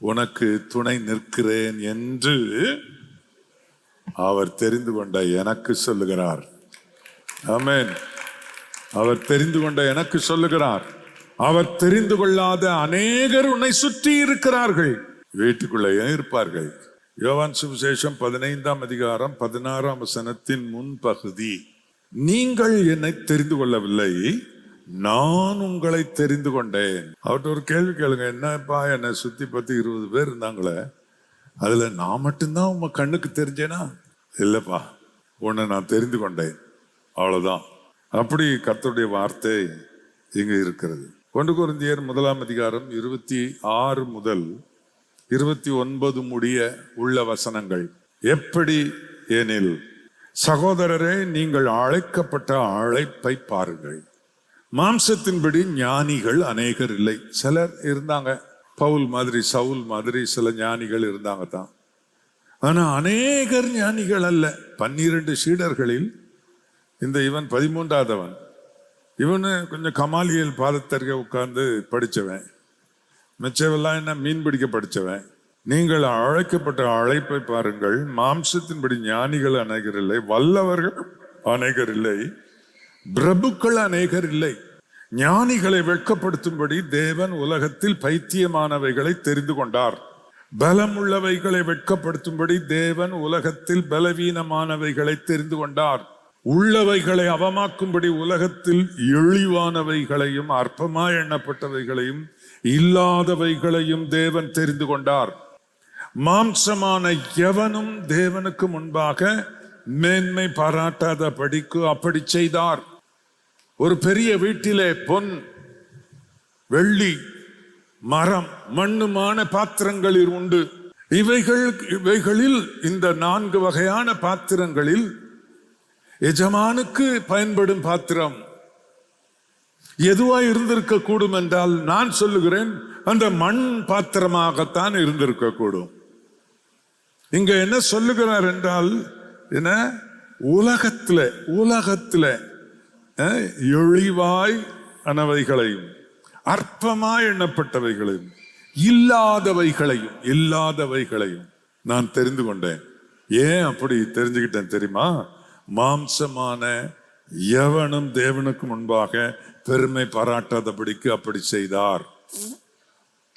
உனக்கு துணை நிற்கிறேன் என்று அவர் தெரிந்து கொண்ட எனக்கு சொல்லுகிறார். ஆமென். அவர் தெரிந்து கொண்ட எனக்கு சொல்லுகிறார். அவர் தெரிந்து கொள்ளாத அநேகர் உன்னை சுற்றி இருக்கிறார்கள். வீட்டுக்குள்ளேயே இருப்பார்கள், யோவான் சுவிசேஷம் 15ஆம் அதிகாரம் 16ஆம் வசனத்தின் முன்பகுதி. நீங்கள் என்னை தெரிந்து கொள்ளவில்லை, நான் உங்களை தெரிந்து கொண்டேன். அவர்கிட்ட ஒரு கேள்வி கேளுங்க, என்னப்பா என்னை சுத்தி பத்தி 20 பேர் இருந்தாங்களே, அதுல நான் மட்டும்தான் உங்க கண்ணுக்கு தெரிஞ்சேனா? இல்லப்பா, உன்னை நான் தெரிந்து கொண்டேன், அவ்வளவுதான். அப்படி கர்த்தருடைய வார்த்தை இங்கு இருக்கிறது. 1 கொரிந்தியர் 1ஆம் அதிகாரம் 26 முதல் 29 முடிய உள்ள வசனங்கள். எப்படி எனில், சகோதரரே, நீங்கள் அழைக்கப்பட்ட அழைப்பை பாருங்கள். மாம்சத்தின்படி ஞானிகள் அநேகர் இல்லை. சிலர் இருந்தாங்க, பவுல் மாதிரி சவுல் மாதிரி சில ஞானிகள் இருந்தாங்க தான். ஆனா அநேகர் ஞானிகள் அல்ல. 12 சீடர்களில் இந்த இவன் 13ஆவதவன். இவனு கொஞ்சம் கமாலியல் பாதத்தருகே உட்கார்ந்து படிச்சவன். மிச்சவெல்லாம் என்ன மீன் பிடிக்க படிச்சவன். நீங்கள் அழைக்கப்பட்ட அழைப்பை பாருங்கள். மாம்சத்தின்படி ஞானிகள் அநேகர் இல்லை, வல்லவர்கள் அநேகர் இல்லை, பிரபுக்கள் அநேகர் இல்லை. ஞானிகளை வெட்கப்படுத்தும்படி தேவன் உலகத்தில் பைத்தியமானவைகளை தெரிந்து கொண்டார். பலம் உள்ளவைகளை வெட்கப்படுத்தும்படி தேவன் உலகத்தில் பலவீனமானவைகளை தெரிந்து கொண்டார். உள்ளவைகளை அவமாக்கும்படி உலகத்தில் இழிவானவைகளையும் அற்பமாய் எண்ணப்பட்டவைகளையும் இல்லாதவைகளையும் தேவன் தெரிந்து கொண்டார். மாம்சமான எவனும் தேவனுக்கு முன்பாக மேன்மை பாராட்டாத படிக்கு அப்படி செய்தார். ஒரு பெரிய வீட்டிலே பொன், வெள்ளி, மரம், மண்ணுமான பாத்திரங்கள் உண்டு. இவைகளில் இந்த 4 வகையான பாத்திரங்களில் எஜமானுக்கு பயன்படும் பாத்திரம் எதுவாய் இருந்திருக்க கூடும் என்றால், நான் சொல்லுகிறேன், அந்த மண் பாத்திரமாகத்தான் இருந்திருக்க கூடும். இங்க என்ன சொல்லுகிறார் என்றால், என்ன, உலகத்துல இழிவாய் ஆனவைகளையும் அற்பமாய் எண்ணப்பட்டவைகளையும் இல்லாதவைகளையும் நான் தெரிந்து கொண்டேன். ஏன் அப்படி தெரிஞ்சுக்கிட்டேன் தெரியுமா? மாம்சமான எவனும் தேவனுக்கு முன்பாக பெருமை பாராட்டாதபடிக்கு அப்படி செய்தார்.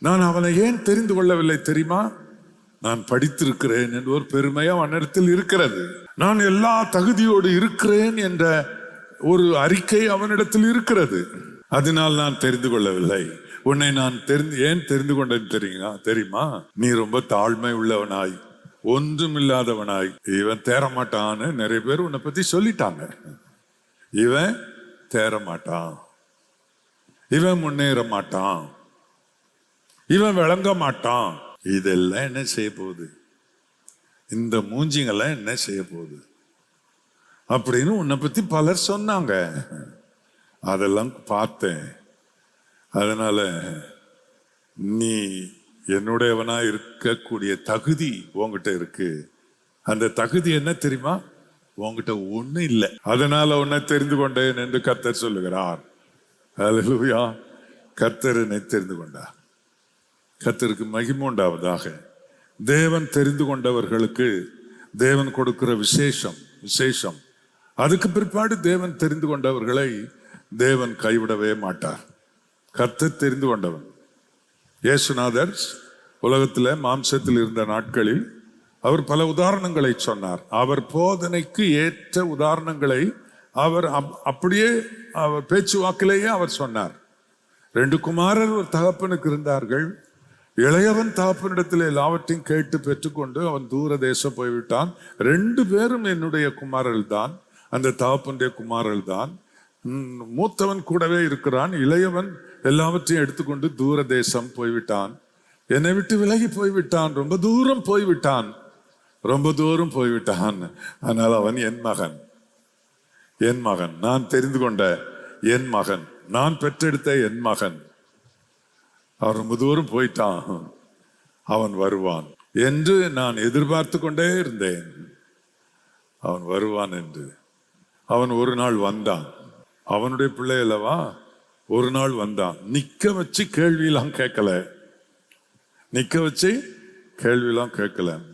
நான் அவனை ஏன் தெரிந்து கொள்ளவில்லை தெரியுமா? நான் படித்திருக்கிறேன் என்ற ஒரு பெருமை அவனிடத்தில் இருக்கிறது. நான் எல்லா தகுதியோடு இருக்கிறேன் என்ற ஒரு அறிக்கை அவனிடத்தில் இருக்கிறது. அதனால் நான் தெரிந்து கொள்ளவில்லை. உன்னை நான் ஏன் தெரிந்து கொண்டேன் தெரியுமா? நீ ரொம்ப தாழ்மை உள்ளவனாய், ஒன்றும் இல்லாதவனாய், இவன் தேரமாட்டான்னு நிறைய பேர் உன்னை பத்தி சொல்லிட்டாங்க. இவன் தேரமாட்டான், இவன் முன்னேற மாட்டான், இவன் விளங்க மாட்டான். இதெல்லாம் என்ன செய்ய போகுது? இந்த மூஞ்சிங்கெல்லாம் என்ன செய்ய போகுது அப்படின்னு உன்னை பத்தி பலர் சொன்னாங்க. அதெல்லாம் பார்த்தேன். அதனால நீ என்னுடையவனா இருக்கக்கூடிய தகுதி உன்கிட்ட இருக்கு. அந்த தகுதி என்ன தெரியுமா? உன்கிட்ட ஒண்ணு இல்லை. அதனால உன்னை தெரிந்து கொண்டேன் என்று கர்த்தர் சொல்லுகிறார். அல்லேலூயா. கர்த்தர் என்னை தெரிந்து கொண்டார். கர்த்தருக்கு மகிமை உண்டாவதாக. தேவன் தெரிந்து கொண்டவர்களுக்கு தேவன் கொடுக்கிற விசேஷம். அதுக்கு பிற்பாடு தேவன் தெரிந்து கொண்டவர்களை தேவன் கைவிடவே மாட்டார். கர்த்தர் தெரிந்து கொண்டவன். இயேசுநாதர் உலகத்தில் மாம்சத்தில் இருந்த நாட்களில் அவர் பல உதாரணங்களை சொன்னார். அவர் போதனைக்கு ஏற்ற உதாரணங்களை அவர் அப்படியே அவர் பேச்சுவாக்கிலேயே அவர் சொன்னார். 2 குமாரர் ஒரு தகப்பனுக்கு இருந்தார்கள். இளையவன் தகப்பனிடத்தில் எல்லாவற்றையும் கேட்டு பெற்றுக்கொண்டு அவன் தூர தேசம் போய்விட்டான். 2 பேரும் என்னுடைய குமாரர்கள் தான், அந்த தகப்பனுடைய குமாரர்கள் தான். மூத்தவன் கூடவே இருக்கிறான். இளையவன் எல்லாவற்றையும் எடுத்துக்கொண்டு தூர தேசம் போய்விட்டான். என்னை விட்டு விலகி போய்விட்டான். ரொம்ப தூரம் போய்விட்டான். ஆனால் அவன் என் மகன், நான் தெரிந்து கொண்ட என் மகன், நான் பெற்றெடுத்த என் மகன். அவன் ரொம்ப தூரம் போயிட்டான், அவன் வருவான் என்று நான் எதிர்பார்த்து கொண்டே இருந்தேன். அவன் வருவான் என்று. அவன் ஒரு நாள் வந்தான். அவனுடைய பிள்ளை அல்லவா? ஒரு நாள் வந்தான். நிக்க வச்சு கேள்வியெல்லாம் கேட்கல.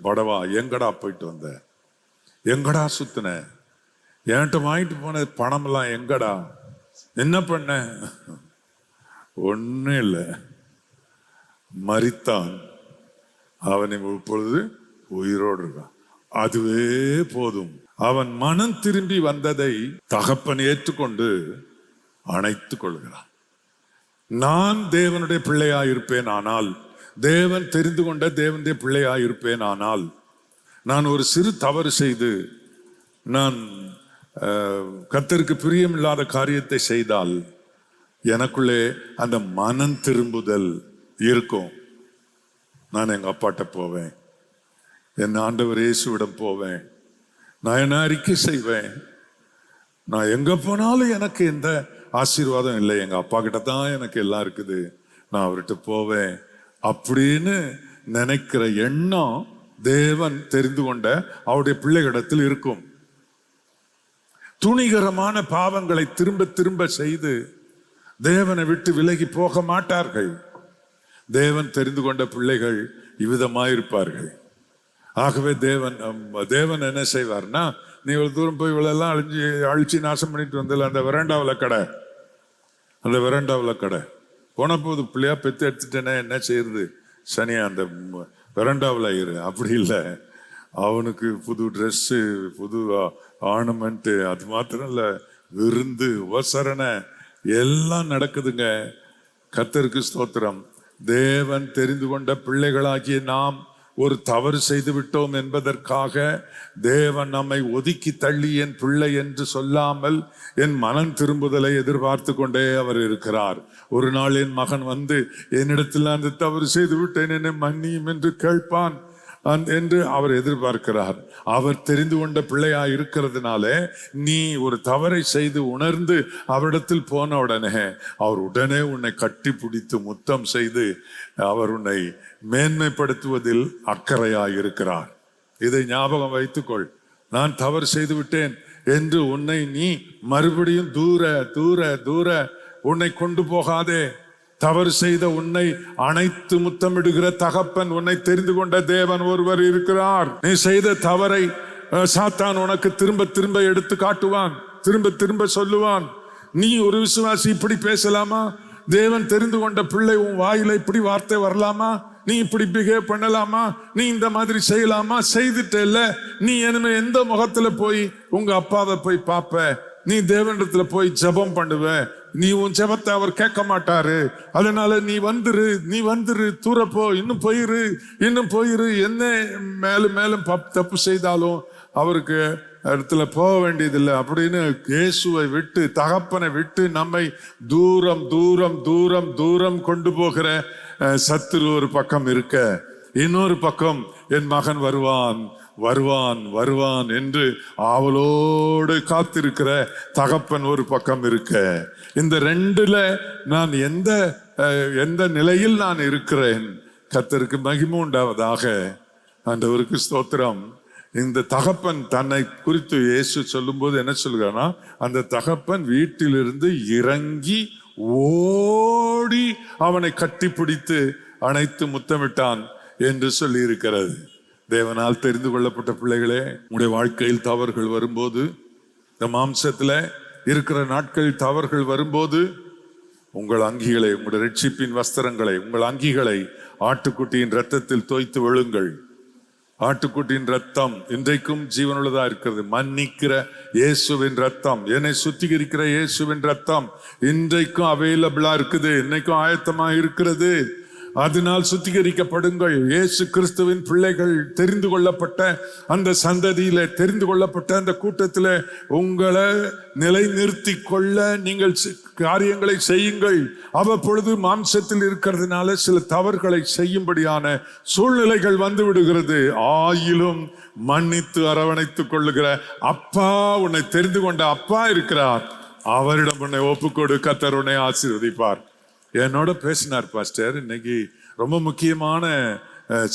படவா, எங்கடா போயிட்டு வந்த? எங்கடா சுத்தின? என்கிட்ட வாங்கிட்டு போன பணமெல்லாம் எங்கடா? என்ன பண்ண? ஒன்னும் இல்லை. மரித்தான். அவனை இப்பொழுது உயிரோடு இருக்கான். அதுவே போதும். அவன் மனம் திரும்பி வந்ததை தகப்பன் ஏற்றுக்கொண்டு அணைத்துக் கொள்கிறான். நான் தேவனுடைய பிள்ளையாயிருப்பேன் ஆனால், தேவன் தெரிந்து கொண்ட தேவனுடைய பிள்ளையாயிருப்பேன் ஆனால், நான் ஒரு சிறு தவறு செய்து நான் கர்த்தருக்கு பிரியமில்லாத காரியத்தை செய்தால் எனக்குள்ளே அந்த மனம் திரும்புதல் இருக்கும். நான் எங்க அப்பாட்ட போவேன், என் ஆண்டவர் இயேசுவிடம் போவேன், நான் என்ன அறிக்கை செய்வேன். நான் எங்க போனாலும் எனக்கு எந்த ஆசீர்வாதம் இல்லை, எங்க அப்பா கிட்ட தான் எனக்கு எல்லாம் இருக்குது, நான் அவர்கிட்ட போவேன் அப்படின்னு நினைக்கிற எண்ணம் தேவன் தெரிந்து கொண்ட அவருடைய பிள்ளைகளிடத்தில் இருக்கும். துணிகரமான பாவங்களை திரும்ப திரும்ப செய்து தேவனை விட்டு விலகி போக மாட்டார்கள். தேவன் தெரிந்து கொண்ட பிள்ளைகள் இவ்விதமாயிருப்பார்கள். ஆகவே தேவன் என்ன செய்வார்னா, நீ இவ்வளவு தூரம் போய் இவ்வளெல்லாம் அழிச்சு நாசம் பண்ணிட்டு வந்தல, அந்த வெராண்டாவில் கடை போன போது பிள்ளையா பெத்து எடுத்துட்டேனே என்ன செய்யறது, சனியா அந்த வெராண்டாவில் இரு. அப்படி இல்லை, அவனுக்கு புது ட்ரெஸ்ஸு, புது ஆர்னமெண்ட்டு, அது மாத்திரம் இல்லை, விருந்து, உபசரணை எல்லாம் நடக்குதுங்க. கர்த்தருக்கு ஸ்தோத்திரம். தேவன் தெரிந்து கொண்ட பிள்ளைகளாகிய நாம் ஒரு தவறு செய்து விட்டோம் என்பதற்காக தேவன் நம்மை ஒதுக்கி தள்ளி என் பிள்ளை என்று சொல்லாமல் என் மனம் திரும்புதலை எதிர்பார்த்து கொண்டே அவர் இருக்கிறார். ஒரு நாள் என் மகன் வந்து என்னிடத்தில் அந்த தவறு செய்து விட்டேன், என்னை மன்னியும் என்று கேட்பான் என்று அவர் எதிர்பார்க்கிறார். அவர் தெரிந்து கொண்ட பிள்ளையா இருக்கிறதுனால நீ ஒரு தவறை செய்து உணர்ந்து அவரிடத்தில் போன உடனே அவர் உடனே உன்னை கட்டி பிடித்து முத்தம் செய்து அவர் உன்னை மேன்மைப்படுத்துவதில் அக்கறையாய் இருக்கிறார். இதை ஞாபகம் வைத்துக்கொள். நான் தவறு செய்து விட்டேன் என்று உன்னை நீ மறுபடியும் தூர தூர தூர உன்னை கொண்டு போகாதே. தவறு செய்த உன்னை அனைத்து முத்தமிடுகிற தகப்பன், உன்னை தெரிந்து கொண்ட தேவன் ஒருவர் இருக்கிறார். நீ செய்த தவறை சாத்தான் உனக்கு திரும்ப திரும்ப எடுத்து காட்டுவான், திரும்ப திரும்ப சொல்லுவான். நீ ஒரு விசுவாசி இப்படி பேசலாமா? தேவன் தெரிந்து கொண்ட பிள்ளை உன் வாயில இப்படி வார்த்தை வரலாமா? நீ இப்படி பிஹேவ் பண்ணலாமா? நீ இந்த மாதிரி செய்யலாமா? செய்துட்டேல்ல, நீ இனிமே எந்த முகத்துல போய் உங்க அப்பாவை போய் பார்ப்ப? நீ தேவனிடத்துல போய் ஜெபம் பண்ணுவ, நீ உன் ஜெபத்தை அவர் கேட்க மாட்டாரு. அதனால நீ வந்துரு, தூரப்போ, இன்னும் போயிரு. என்ன மேலும் மேலும் தப்பு செய்தாலும் அவருக்கு இடத்துல போக வேண்டியதில்லை அப்படின்னு இயேசுவை விட்டு, தகப்பனை விட்டு நம்மை தூரம் தூரம் தூரம் தூரம் கொண்டு போகிற சத்துரு ஒரு பக்கம் இருக்க, இன்னொரு பக்கம் என் மகன் வருவான் வருவான் வருவான் என்று ஆவலோடு காத்திருக்கிற தகப்பன் ஒரு பக்கம் இருக்க, இந்த ரெண்டுல நான் எந்த நிலையில் நான் இருக்கிறேன்? கர்த்தருக்கு மகிமை உண்டாவதாக. ஆண்டவருக்கு ஸ்தோத்திரம். இந்த தகப்பன் தன்னை குறித்து இயேசு சொல்லும் போது என்ன சொல்கிறானா, அந்த தகப்பன் வீட்டிலிருந்து இறங்கி ஓடி அவனை கட்டிப்பிடித்து அணைத்து முத்தமிட்டான் என்று சொல்லி இருக்கிறது. தேவனால் தெரிந்து கொள்ளப்பட்ட பிள்ளைகளே, உங்களுடைய வாழ்க்கையில் தவறுகள் வரும்போது, இந்த மாம்சத்துல இருக்கிற நாட்களில் தவறுகள் வரும்போது, உங்கள் அங்கிகளை, உங்களுடைய ரட்சிப்பின் வஸ்திரங்களை, உங்கள் அங்கிகளை ஆட்டுக்குட்டியின் ரத்தத்தில் தோய்த்து விழுங்கள். ஆட்டுக்குட்டியின் ரத்தம் இன்றைக்கும் ஜீவனுள்ளதா இருக்கிறது. மன்னிக்கிற இயேசுவின் ரத்தம், என்னை சுத்திகரிக்கிற இயேசுவின் ரத்தம் இன்றைக்கும் அவைலபிளா இருக்குது, இன்னைக்கும் ஆயத்தமா இருக்கிறது. அதனால் சுத்திகரிக்கப்படுங்கள். இயேசு கிறிஸ்துவின் பிள்ளைகள், தெரிந்து கொள்ளப்பட்ட அந்த சந்ததியில, தெரிந்து கொள்ளப்பட்ட அந்த கூட்டத்தில் உங்களை நிலை நிறுத்தி கொள்ள நீங்கள் காரியங்களை செய்யுங்கள். அவ்வப்பொழுது மாம்சத்தில் இருக்கிறதுனால சில தவறுகளை செய்யும்படியான சூழ்நிலைகள் வந்து விடுகிறது. ஆயிலும் மன்னித்து அரவணைத்துக் கொள்ளுகிற அப்பா, உன்னை தெரிந்து கொண்ட அப்பா இருக்கிறார். அவரிடம் உன்னை ஒப்புக்கொடு, கர்த்தர் உன்னை ஆசீர்வதிப்பார். என்னோட பேசினார் பாஸ்டர். இன்னைக்கு ரொம்ப முக்கியமான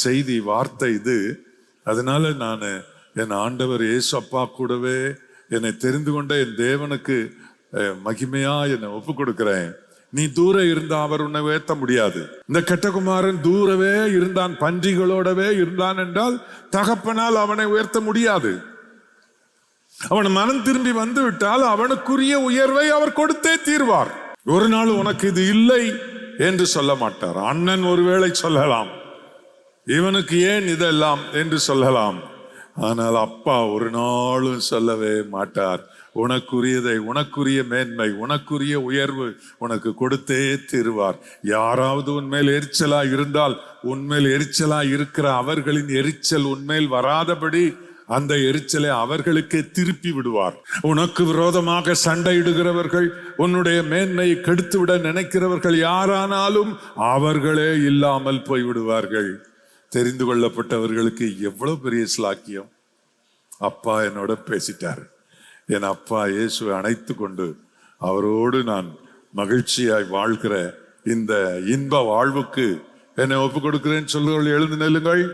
செய்தி, வார்த்தை இது. அதனால நான் என் ஆண்டவர் இயேசு அப்பா கூடவே என்னை தெரிந்து கொண்ட என் தேவனுக்கு மகிமையா என்னை ஒப்பு கொடுக்கிறேன். நீ தூர இருந்தா அவர் உன்னை உயர்த்த முடியாது. இந்த கெட்டகுமாரன் தூரவே இருந்தான், பன்றிகளோடவே இருந்தான் என்றால் தகப்பனால் அவனை உயர்த்த முடியாது. அவன் மனம் திரும்பி வந்து விட்டால் அவனுக்குரிய உயர்வை அவர் கொடுத்தே தீர்வார். ஒரு நாள் உனக்கு இது இல்லை என்று சொல்ல மாட்டார். அண்ணன் ஒருவேளை சொல்லலாம், இவனுக்கு ஏன் இதெல்லாம் என்று சொல்லலாம். ஆனால் அப்பா ஒரு நாளும் சொல்லவே மாட்டார். உனக்குரியதை, உனக்குரிய மேன்மை, உனக்குரிய உயர்வு உனக்கு கொடுத்தே தீருவார். யாராவது உன்மேல் எரிச்சலா இருந்தால், உன்மேல் எரிச்சலா இருக்கிற அவர்களின் எரிச்சல் உன்மேல் வராதபடி அந்த எரிச்சலை அவர்களுக்கே திருப்பி விடுவார். உனக்கு விரோதமாக சண்டையிடுகிறவர்கள், உன்னுடைய மேன்மையை கெடுத்து விட நினைக்கிறவர்கள் யாரானாலும் அவர்களே இல்லாமல் போய்விடுவார்கள். தெரிந்து கொள்ளப்பட்டவர்களுக்கு எவ்வளவு பெரிய ஸ்லாக்கியம். அப்பா என்னோட பேசிட்டார். என் அப்பா இயேசுவை அணைத்து கொண்டு அவரோடு நான் மகிழ்ச்சியாய் வாழ்கிற இந்த இன்ப வாழ்வுக்கு என்னை ஒப்புக் கொடுக்கிறேன் சொல்லுங்கள். எழுந்து நெல்லுங்கள்.